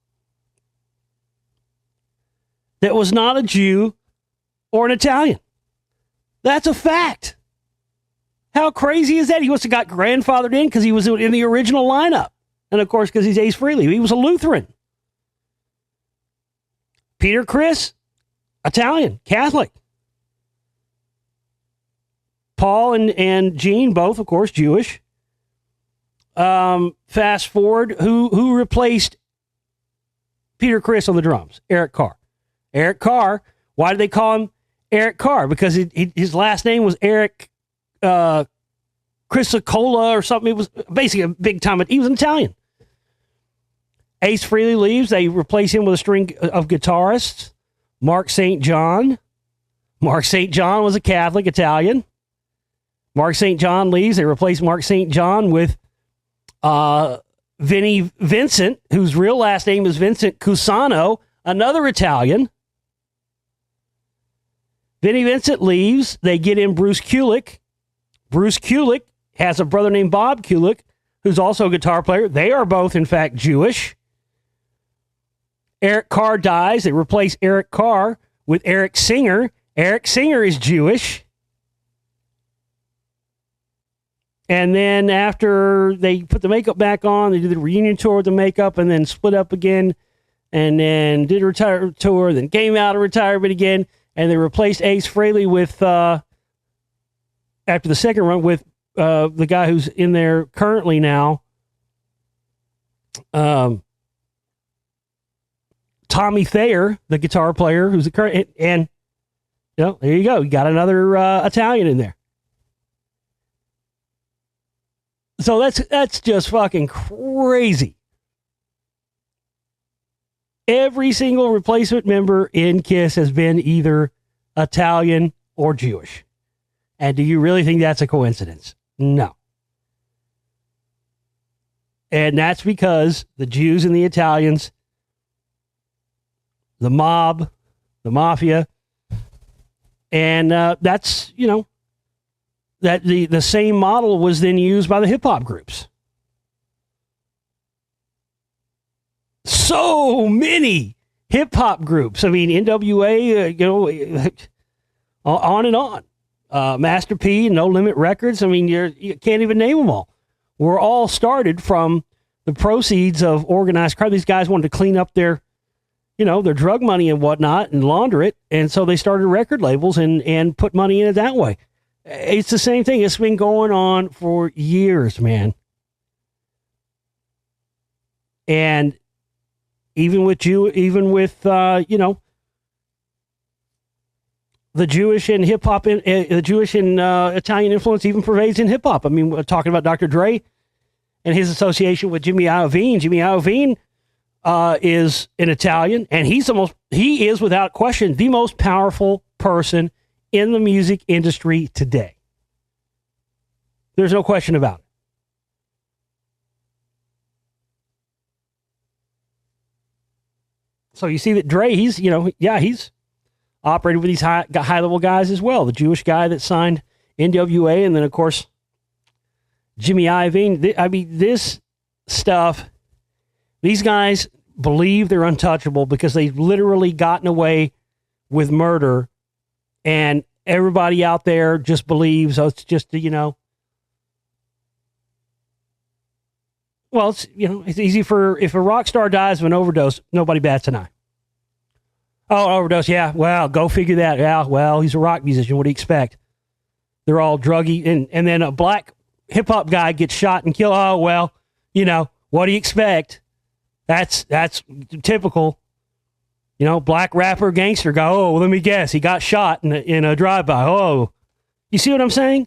Speaker 1: that was not a Jew or an Italian. That's a fact. How crazy is that? He must have got grandfathered in because he was in the original lineup. And of course, because he's Ace Frehley, he was a Lutheran. Peter Criss, Italian, Catholic. Paul and Gene, both, of course, Jewish. Fast forward, who replaced Peter Criss on the drums? Eric Carr. Eric Carr, why did they call him Eric Carr? Because his last name was Eric Chrysocola or something. It was basically a big time, he was an Italian. Ace Frehley leaves. They replace him with a string of guitarists. Mark St. John. Mark St. John was a Catholic Italian. Mark St. John leaves. They replace Mark St. John with Vinnie Vincent, whose real last name is Vincent Cusano, another Italian. Vinnie Vincent leaves. They get in Bruce Kulick. Bruce Kulick has a brother named Bob Kulick, who's also a guitar player. They are both, in fact, Jewish. Eric Carr dies. They replace Eric Carr with Eric Singer. Eric Singer is Jewish. And then after they put the makeup back on, they did the reunion tour with the makeup and then split up again and then did a retirement tour, then came out of retirement again, and they replaced Ace Frehley with, after the second run, with the guy who's in there currently now, Tommy Thayer, the guitar player, who's the current, and there you go. You got another Italian in there. So that's just fucking crazy. Every single replacement member in KISS has been either Italian or Jewish. And do you really think that's a coincidence? No. And that's because the Jews and the Italians, the mob, the mafia, and that's, that the same model was then used by the hip-hop groups. So many hip-hop groups. I mean, NWA, on and on. Master P, No Limit Records. I mean, you can't even name them all. We're all started from the proceeds of organized crime. These guys wanted to clean up their drug money and whatnot and launder it. And so they started record labels and put money in it that way. It's the same thing. It's been going on for years, man. And even with the Jewish and hip hop, the Jewish and Italian influence even pervades in hip hop. I mean, we're talking about Dr. Dre and his association with Jimmy Iovine. Jimmy Iovine is an Italian, and he is without question the most powerful person in the music industry today. There's no question about it. So you see that Dre, he's operated with these high-level guys as well. The Jewish guy that signed NWA, and then, of course, Jimmy Iovine. I mean, this stuff, these guys believe they're untouchable because they've literally gotten away with murder, and everybody out there just believes, it's just, well, it's easy if a rock star dies of an overdose, nobody bats an eye. Oh, overdose, yeah, well, go figure that. Yeah, well, he's a rock musician. What do you expect? They're all druggy, and then a black hip-hop guy gets shot and killed. Oh, well, what do you expect? That's typical. Black rapper, gangster guy. Oh, let me guess. He got shot in a drive-by. Oh, you see what I'm saying?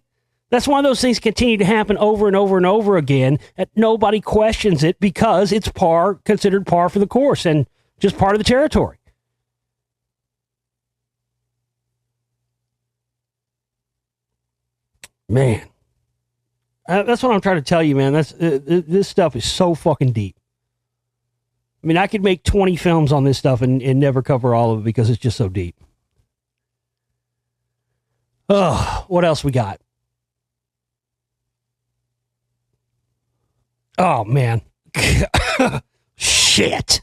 Speaker 1: That's why those things continue to happen over and over and over again. And nobody questions it because it's considered par for the course and just part of the territory. Man, that's what I'm trying to tell you, man. This stuff is so fucking deep. I mean, I could make 20 films on this stuff and never cover all of it because it's just so deep. Oh, what else we got? Oh, man. Shit.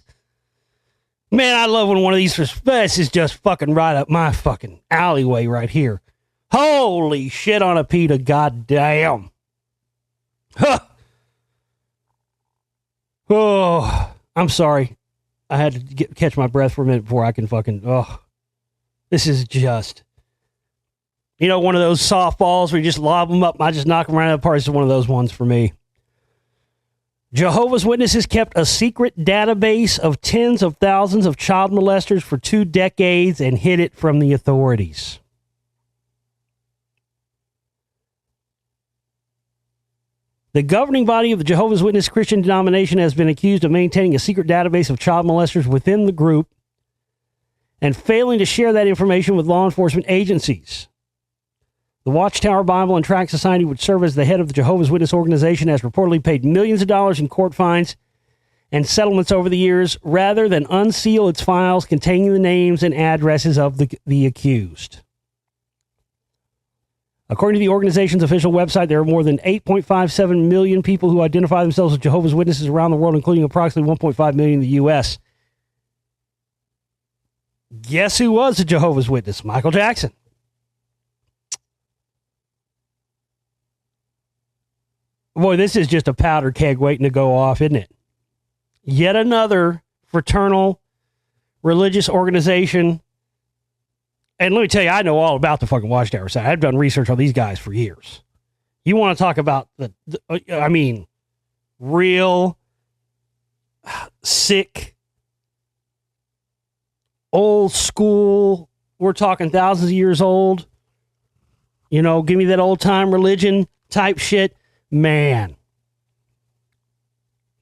Speaker 1: Man, I love when one of these, this is just fucking right up my fucking alleyway right here. Holy shit on a pita, goddamn. Huh. Oh, I'm sorry. I had to catch my breath for a minute before I can fucking, this is just, one of those softballs where you just lob them up, I just knock them right out of the park. This is one of those ones for me. Jehovah's Witnesses kept a secret database of tens of thousands of child molesters for 2 decades and hid it from the authorities. The governing body of the Jehovah's Witness Christian denomination has been accused of maintaining a secret database of child molesters within the group and failing to share that information with law enforcement agencies. The Watchtower Bible and Tract Society, which serve as the head of the Jehovah's Witness organization, has reportedly paid millions of dollars in court fines and settlements over the years rather than unseal its files containing the names and addresses of the accused. According to the organization's official website, there are more than 8.57 million people who identify themselves as Jehovah's Witnesses around the world, including approximately 1.5 million in the U.S. Guess who was a Jehovah's Witness? Michael Jackson. Boy, this is just a powder keg waiting to go off, isn't it? Yet another fraternal religious organization. And let me tell you, I know all about the fucking Watchtower side. I've done research on these guys for years. You want to talk about real sick, old school. We're talking thousands of years old. You know, give me that old time religion type shit. Man.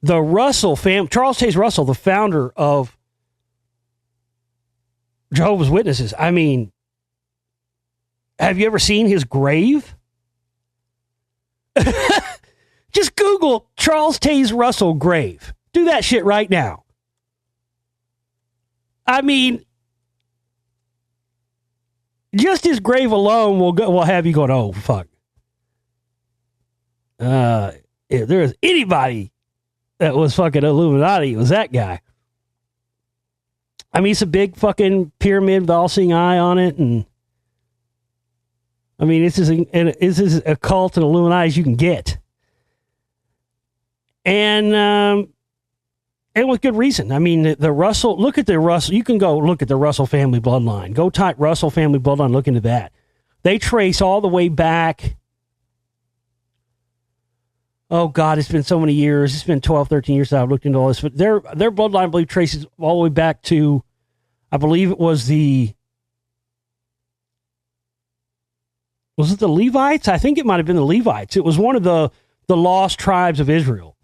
Speaker 1: The Russell family, Charles Taze Russell, the founder of Jehovah's Witnesses. I mean, have you ever seen his grave? Just Google Charles Taze Russell grave. Do that shit right now. I mean, just his grave alone will have you going, oh, fuck. If there was anybody that was fucking Illuminati, it was that guy. I mean, it's a big fucking pyramid with all-seeing eye on it, and I mean, this is a cult and Illuminati as you can get, and with good reason. I mean, the Russell. Look at the Russell. You can go look at the Russell family bloodline. Go type Russell family bloodline. Look into that. They trace all the way back. Oh, God, it's been so many years. It's been 12, 13 years that I've looked into all this. But their bloodline, I believe, traces all the way back to, I believe it was the Levites? I think it might have been the Levites. It was one of the lost tribes of Israel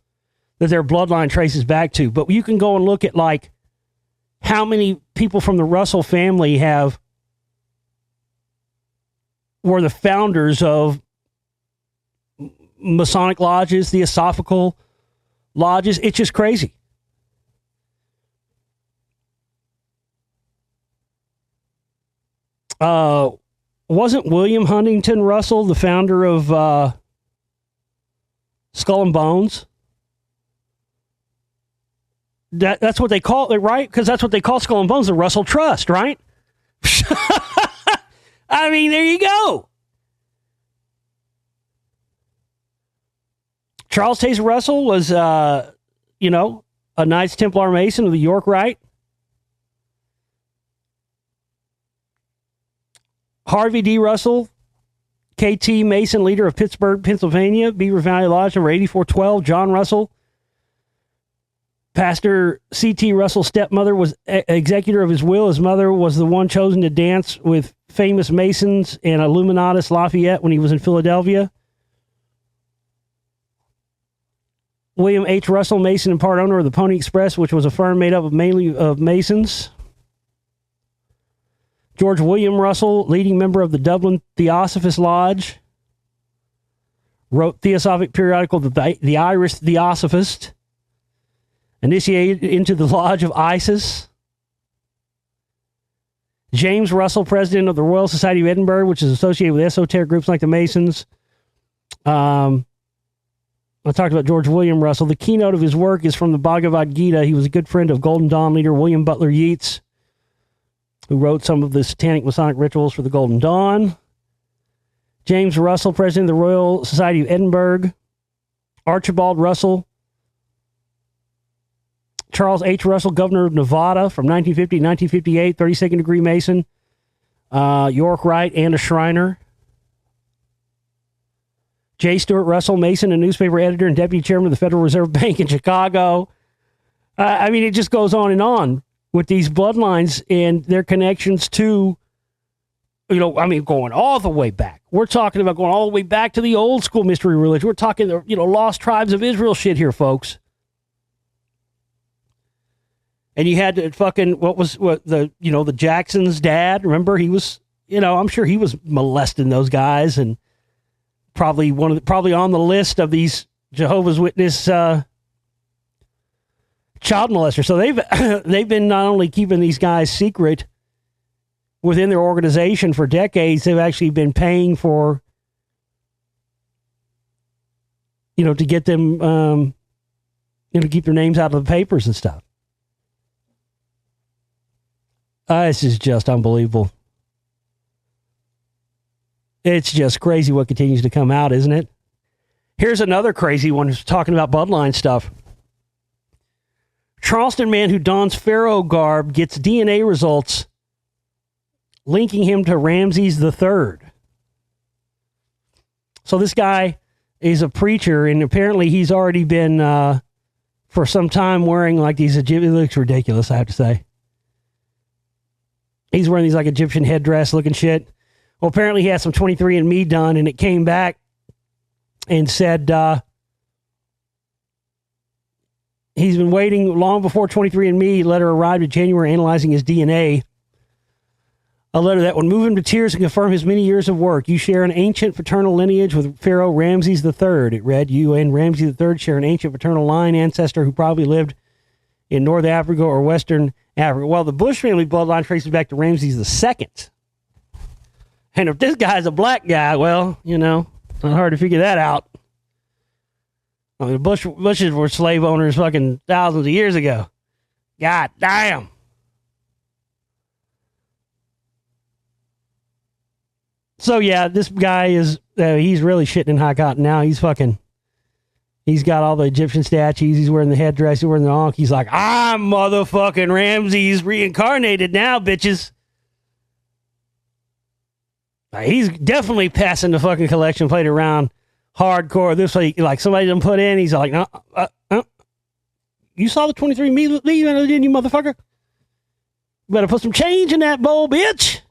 Speaker 1: that their bloodline traces back to. But you can go and look at, like, how many people from the Russell family were the founders of Masonic lodges, Theosophical lodges. It's just crazy. Wasn't William Huntington Russell the founder of Skull and Bones? That's what they call it, right? Because that's what they call Skull and Bones, the Russell Trust, right? I mean, there you go. Charles Taze Russell was, a Knights Templar Mason of the York Rite. Harvey D. Russell, KT Mason, leader of Pittsburgh, Pennsylvania, Beaver Valley Lodge, number 8412. John Russell, Pastor C.T. Russell's stepmother, was executor of his will. His mother was the one chosen to dance with famous Masons and Illuminatus Lafayette when he was in Philadelphia. William H. Russell, Mason and part owner of the Pony Express, which was a firm made up mainly of Masons. George William Russell, leading member of the Dublin Theosophist Lodge, wrote theosophic periodical The Irish Theosophist, initiated into the Lodge of Isis. James Russell, president of the Royal Society of Edinburgh, which is associated with esoteric groups like the Masons. I talked about George William Russell. The keynote of his work is from the Bhagavad Gita. He was a good friend of Golden Dawn leader William Butler Yeats, who wrote some of the satanic Masonic rituals for the Golden Dawn. James Russell, president of the Royal Society of Edinburgh. Archibald Russell. Charles H. Russell, governor of Nevada from 1950 to 1958, 32nd degree Mason. York Rite and a Shriner. J. Stuart Russell, Mason, a newspaper editor and deputy chairman of the Federal Reserve Bank in Chicago. I mean, it just goes on with these bloodlines and their connections to, going all the way back. We're talking about going all the way back to the old school mystery religion. We're talking, lost tribes of Israel shit here, folks. And you had to fucking, the Jackson's dad, remember? He was, I'm sure he was molesting those guys and probably on the list of these Jehovah's Witness child molesters. So they've been not only keeping these guys secret within their organization for decades, they've actually been paying for to get them, to keep their names out of the papers and stuff. This is just unbelievable. It's just crazy what continues to come out, isn't it? Here's another crazy one who's talking about bloodline stuff. Charleston man who dons pharaoh garb gets DNA results linking him to Ramses III. So this guy is a preacher, and apparently he's already been, for some time, wearing like these Egyptian... It looks ridiculous, I have to say. He's wearing these like Egyptian headdress looking shit. Well, apparently he had some 23andMe done, and it came back and said he's been waiting long before 23andMe letter arrived in January analyzing his DNA. A letter that would move him to tears and confirm his many years of work. You share an ancient fraternal lineage with Pharaoh Ramses III. It read, you and Ramses III share an ancient fraternal line ancestor who probably lived in North Africa or Western Africa. Well, the Bush family bloodline traces back to Ramses II. And if this guy's a black guy, well, not hard to figure that out. I mean, the Bushes were slave owners fucking thousands of years ago. God damn. So, yeah, this guy is, he's really shitting in high cotton now. He's got all the Egyptian statues. He's wearing the headdress. He's wearing the ankh. He's like, I'm motherfucking Ramses reincarnated now, bitches. He's definitely passing the fucking collection plate around hardcore. This way, like somebody done put in, he's like, no, you saw the 23andMe, didn't you, motherfucker? You better put some change in that bowl, bitch.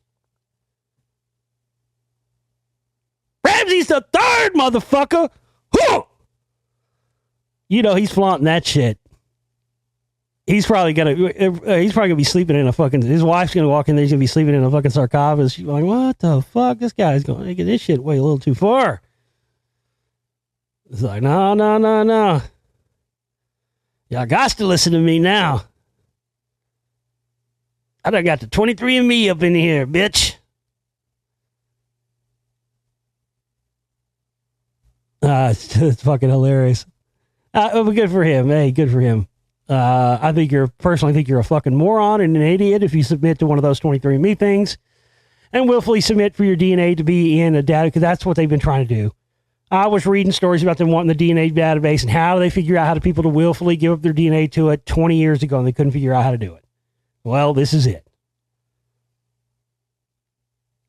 Speaker 1: Ramses the third, motherfucker. Whew! He's flaunting that shit. He's probably gonna be sleeping in a fucking. His wife's gonna walk in there. He's gonna be sleeping in a fucking sarcophagus. She's like, what the fuck? This guy's going to get this shit way a little too far. It's like, no. Y'all got to listen to me now. I done got the 23andMe up in here, bitch. It's fucking hilarious. But good for him. Hey, good for him. I personally think you're a fucking moron and an idiot if you submit to one of those 23andMe things and willfully submit for your DNA to be in a data, because that's what they've been trying to do. I was reading stories about them wanting the DNA database and how do they figure out how to people to willfully give up their DNA to it 20 years ago, and they couldn't figure out how to do it. Well, this is it.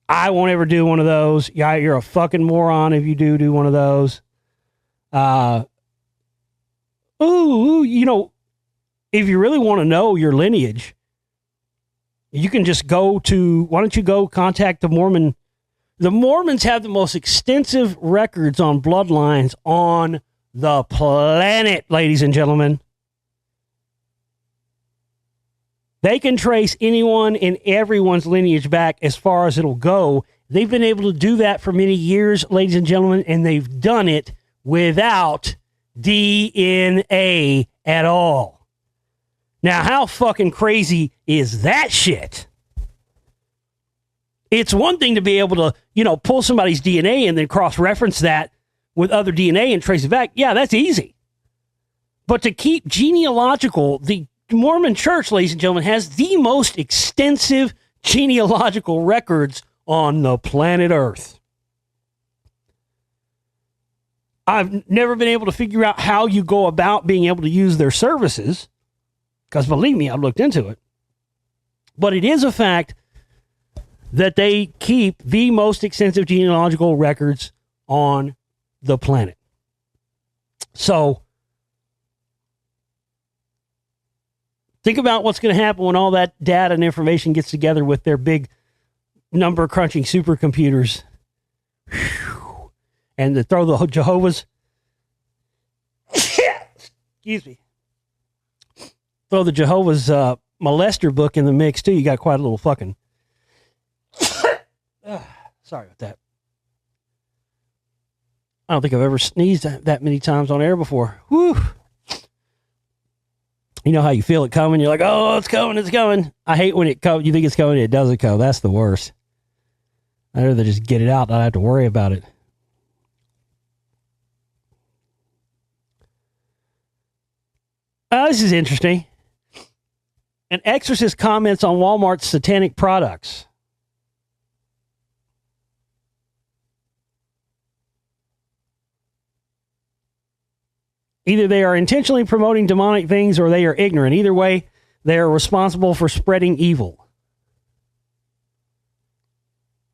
Speaker 1: I won't ever do one of those. Yeah, you're a fucking moron if you do one of those. If you really want to know your lineage, you can just why don't you go contact the Mormon? The Mormons have the most extensive records on bloodlines on the planet, ladies and gentlemen. They can trace anyone and everyone's lineage back as far as it'll go. They've been able to do that for many years, ladies and gentlemen, and they've done it without DNA at all. Now, how fucking crazy is that shit? It's one thing to be able to, pull somebody's DNA and then cross-reference that with other DNA and trace it back. Yeah, that's easy. But to keep the Mormon Church, ladies and gentlemen, has the most extensive genealogical records on the planet Earth. I've never been able to figure out how you go about being able to use their services, because believe me, I've looked into it. But it is a fact that they keep the most extensive genealogical records on the planet. So, think about what's going to happen when all that data and information gets together with their big number crunching supercomputers. Whew. And to throw the Jehovah's, excuse me, throw the Jehovah's molester book in the mix too. You got quite a little fucking, sorry about that. I don't think I've ever sneezed that many times on air before. Whew. You know how you feel it coming? You're like, oh, it's coming. I hate when it comes. You think it's coming, it doesn't come. That's the worst. I'd rather just get it out, not have to worry about it. This is interesting. An exorcist comments on Walmart's satanic products. Either they are intentionally promoting demonic things or they are ignorant. Either way, they are responsible for spreading evil.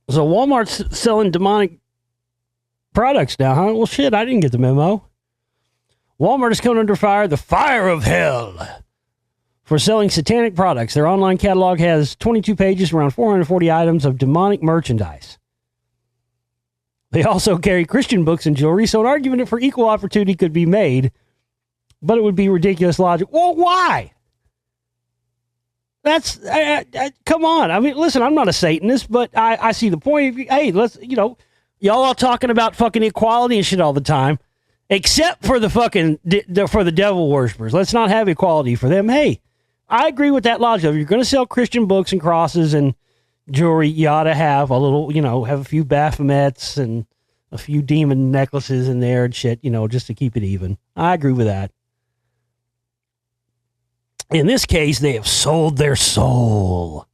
Speaker 1: So Walmart's selling demonic products now, huh? Well, shit, I didn't get the memo. Walmart is coming under fire, the fire of hell, for selling satanic products. Their online catalog has 22 pages, around 440 items of demonic merchandise. They also carry Christian books and jewelry, so an argument for equal opportunity could be made, but it would be ridiculous logic. Well, why? That's, come on. I mean, listen, I'm not a Satanist, but I see the point. Hey, let's, y'all are talking about fucking equality and shit all the time, except for the fucking, for the devil worshippers. Let's not have equality for them. Hey, I agree with that logic. If you're going to sell Christian books and crosses and jewelry, you ought to have a little, have a few Baphomets and a few demon necklaces in there and shit, just to keep it even. I agree with that. In this case, they have sold their soul.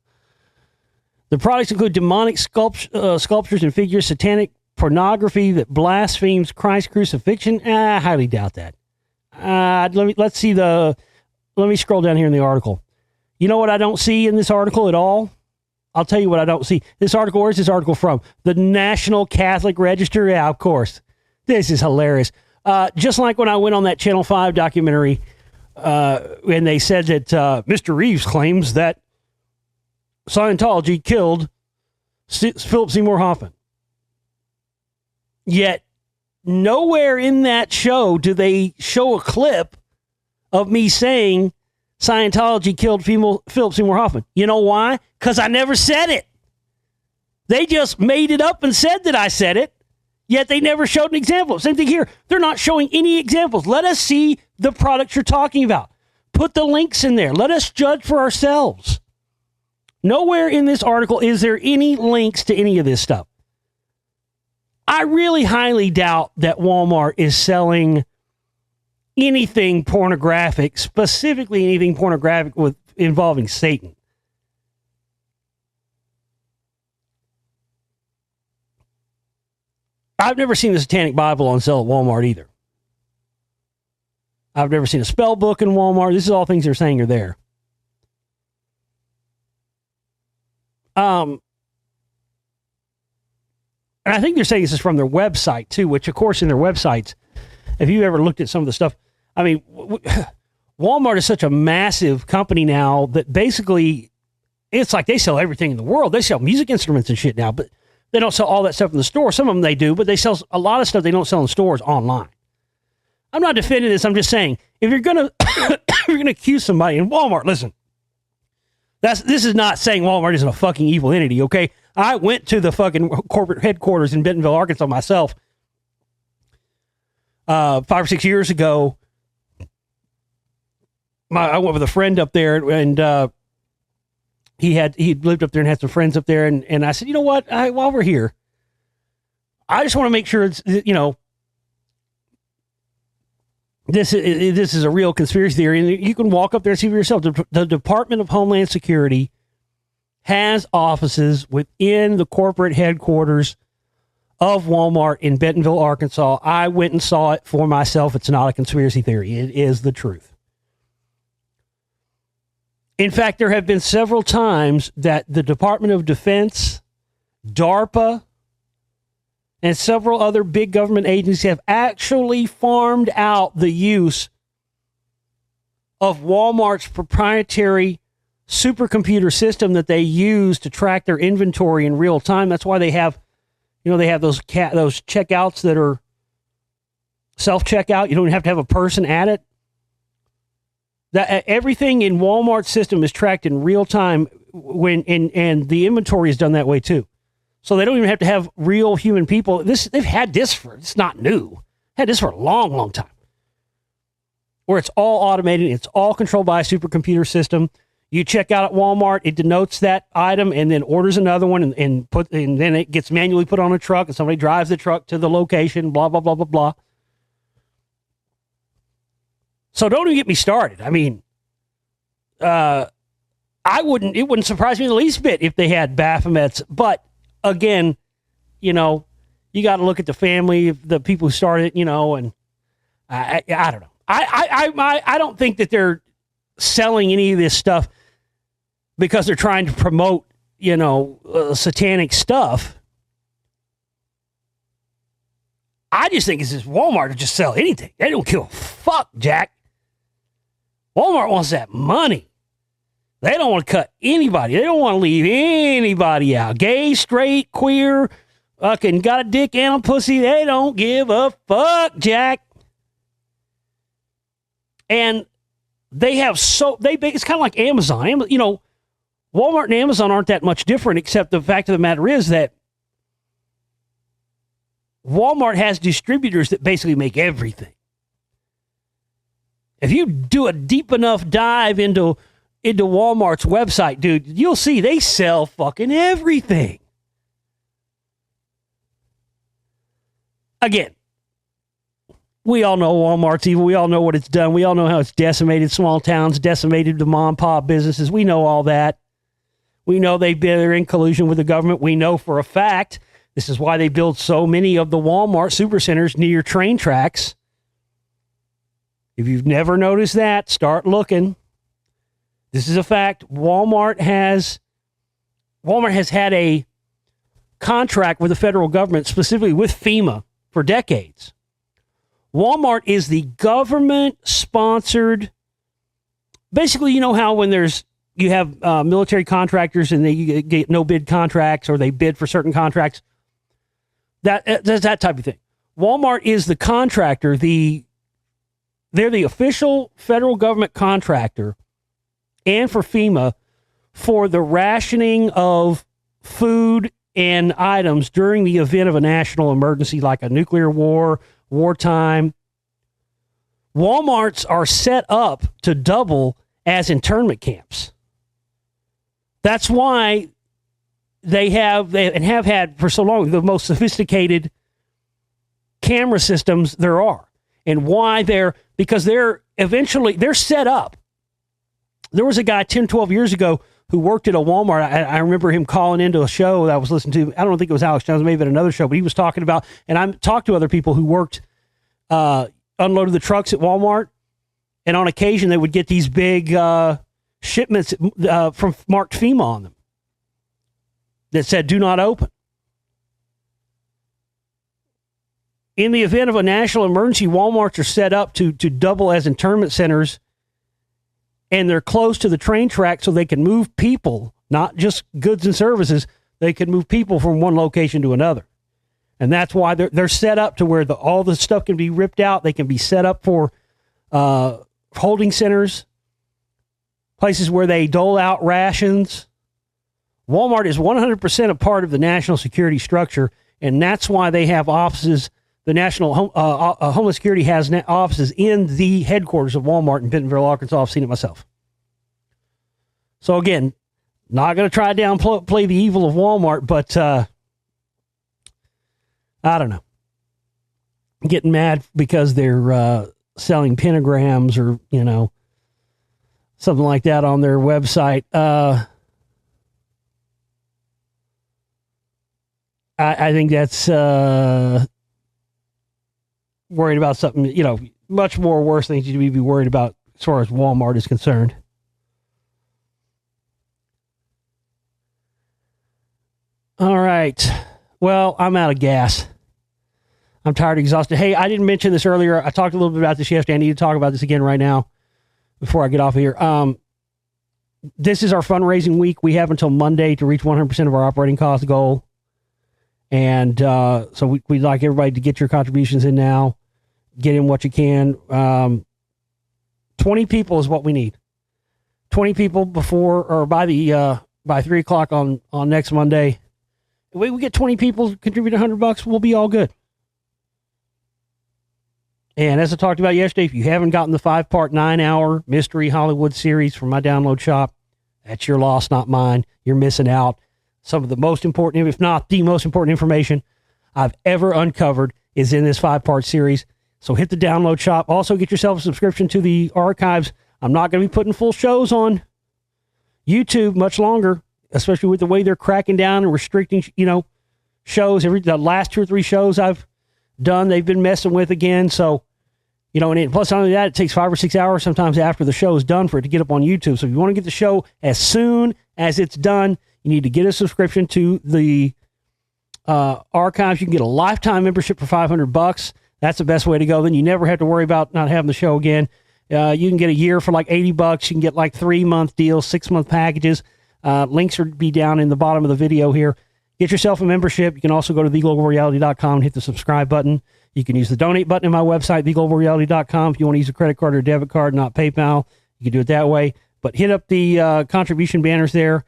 Speaker 1: The products include demonic sculptures and figures, satanic pornography that blasphemes Christ's crucifixion. I highly doubt that. Let me scroll down here in the article. You know what I don't see in this article at all? I'll tell you what I don't see. This article, where's this article from? The National Catholic Register? Yeah, of course. This is hilarious. Just like when I went on that Channel 5 documentary, and they said that Mr. Reeves claims that Scientology killed Philip Seymour Hoffman. Yet, nowhere in that show do they show a clip of me saying Scientology killed Philip Seymour Hoffman. You know why? Because I never said it. They just made it up and said that I said it, yet they never showed an example. Same thing here. They're not showing any examples. Let us see the products you're talking about. Put the links in there. Let us judge for ourselves. Nowhere in this article is there any links to any of this stuff. I really highly doubt that Walmart is selling anything pornographic, specifically anything pornographic involving Satan. I've never seen the Satanic Bible on sale at Walmart either. I've never seen a spell book in Walmart. This is all things they're saying are there. And I think they're saying this is from their website too, which of course in their websites, if you ever looked at some of the stuff, I mean, Walmart is such a massive company now that basically it's like they sell everything in the world. They sell music instruments and shit now, but they don't sell all that stuff in the store. Some of them they do, but they sell a lot of stuff they don't sell in stores online. I'm not defending this. I'm just saying, if you're gonna if you're gonna accuse somebody in Walmart, listen, this is not saying Walmart isn't a fucking evil entity. Okay, I went to the fucking corporate headquarters in Bentonville, Arkansas myself 5 or 6 years ago. I went with a friend up there, and he lived up there and had some friends up there, and I said, you know what? While we're here, I just want to make sure it's, this is a real conspiracy theory, and you can walk up there and see for yourself. The Department of Homeland Security has offices within the corporate headquarters of Walmart in Bentonville, Arkansas. I went and saw it for myself. It's not a conspiracy theory. It is the truth. In fact, there have been several times that the Department of Defense, DARPA, and several other big government agencies have actually farmed out the use of Walmart's proprietary supercomputer system that they use to track their inventory in real time. That's why they have, they have those checkouts that are self-checkout. You don't have to have a person at it. That everything in Walmart's system is tracked in real time and the inventory is done that way too. So they don't even have to have real human people. They've had this it's not new. Had this for a long, long time. Where it's all automated, it's all controlled by a supercomputer system. You check out at Walmart, it denotes that item and then orders another one and then it gets manually put on a truck and somebody drives the truck to the location, blah, blah, blah, blah, blah. So don't even get me started. I mean, it wouldn't surprise me the least bit if they had Baphomets. But again, you know, you got to look at the family, the people who started, you know, and I don't know. I don't think that they're selling any of this stuff because they're trying to promote, you know, satanic stuff. I just think it's just Walmart to just sell anything. They don't give a fuck, Jack. Walmart wants that money. They don't want to cut anybody. They don't want to leave anybody out. Gay, straight, queer, fucking got a dick and a pussy. They don't give a fuck, Jack. And they have it's kind of like Amazon. You know, Walmart and Amazon aren't that much different, except the fact of the matter is that Walmart has distributors that basically make everything. If you do a deep enough dive into Walmart's website, dude, you'll see they sell fucking everything. Again, we all know Walmart's evil. We all know what it's done. We all know how it's decimated small towns, decimated the mom and pop businesses. We know all that. We know they're in collusion with the government. We know for a fact this is why they build so many of the Walmart supercenters near train tracks. If you've never noticed that, start looking. This is a fact. Walmart has had a contract with the federal government, specifically with FEMA, for decades. Walmart is the government-sponsored. Basically, you know how when you have military contractors and you get no-bid contracts or they bid for certain contracts? That's that type of thing. Walmart is the contractor. They're the official federal government contractor and for FEMA for the rationing of food and items during the event of a national emergency like a nuclear war, wartime. Walmarts are set up to double as internment camps. That's why they have had for so long the most sophisticated camera systems there are. And why because they're set up. There was a guy 10, 12 years ago who worked at a Walmart. I remember him calling into a show that I was listening to. I don't think it was Alex Jones, maybe at another show, but he was talking about, and I talked to other people who worked, unloaded the trucks at Walmart, and on occasion they would get these big shipments from marked FEMA on them that said, do not open. In the event of a national emergency, Walmarts are set up to double as internment centers, and they're close to the train track so they can move people, not just goods and services. They can move people from one location to another. And that's why they're set up to where all the stuff can be ripped out. They can be set up for holding centers, places where they dole out rations. Walmart is 100% a part of the national security structure, and that's why they have offices. The National Homeland Security has offices in the headquarters of Walmart in Bentonville, Arkansas. I've seen it myself. So again, not going to try to downplay the evil of Walmart, but I don't know. I'm getting mad because they're selling pentagrams or, you know, something like that on their website. I think that's worried about something, you know, much more worse things you need to be worried about as far as Walmart is concerned. All right. Well, I'm out of gas. I'm tired, exhausted. Hey, I didn't mention this earlier. I talked a little bit about this yesterday. I need to talk about this again right now before I get off of here. This is our fundraising week. We have until Monday to reach 100% of our operating cost goal. And so we'd like everybody to get your contributions in now. Get in what you can. 20 people is what we need. 20 people before or by 3 o'clock on next Monday. If we get 20 people to contribute $100, we'll be all good. And as I talked about yesterday, if you haven't gotten the 5-part 9-hour mystery Hollywood series from my download shop, that's your loss, not mine. You're missing out. Some of the most important, if not the most important information I've ever uncovered is in this 5-part series. So hit the download shop. Also get yourself a subscription to the archives. I'm not going to be putting full shows on YouTube much longer, especially with the way they're cracking down and restricting, shows. The last 2 or 3 shows I've done, they've been messing with again. So, and plus only that, it takes 5 or 6 hours sometimes after the show is done for it to get up on YouTube. So if you want to get the show as soon as it's done, you need to get a subscription to the archives. You can get a lifetime membership for $500. That's the best way to go. Then you never have to worry about not having the show again. You can get a year for like $80. You can get like 3-month deals, 6-month packages. Links will be down in the bottom of the video here. Get yourself a membership. You can also go to theglobalreality.com and hit the subscribe button. You can use the donate button in my website, theglobalreality.com. If you want to use a credit card or debit card, not PayPal, you can do it that way. But hit up the contribution banners there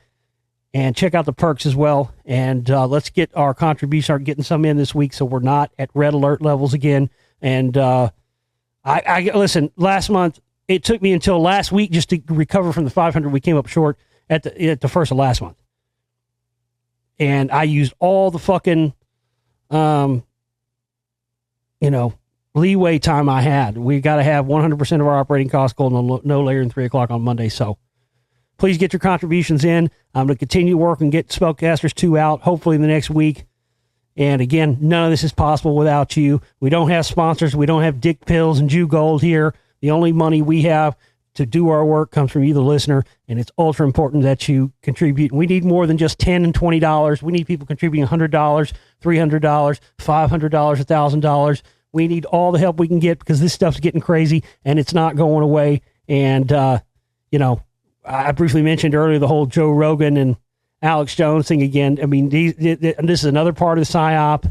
Speaker 1: and check out the perks as well. And let's get our contribution, start getting some in this week so we're not at red alert levels again. And I listen, last month, it took me until last week just to recover from the 500 we came up short at the first of last month. And I used all the fucking, leeway time I had. We got to have 100% of our operating costs go no later than 3 o'clock on Monday. So please get your contributions in. I'm going to continue to work and get Spellcasters 2 out, hopefully in the next week. And again, none of this is possible without you. We don't have sponsors. We don't have dick pills and Jew gold here. The only money we have to do our work comes from you, the listener, and it's ultra important that you contribute. We need more than just $10 and $20. We need people contributing $100, $300, $500, $1,000. We need all the help we can get because this stuff's getting crazy and it's not going away. And, I briefly mentioned earlier the whole Joe Rogan and Alex Jones thing again. I mean, this is another part of the PSYOP.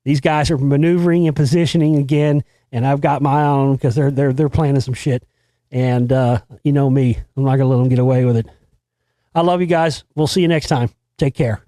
Speaker 1: These guys are maneuvering and positioning again, and I've got my eye on them because they're planning some shit. And you know me, I'm not gonna let them get away with it. I love you guys. We'll see you next time. Take care.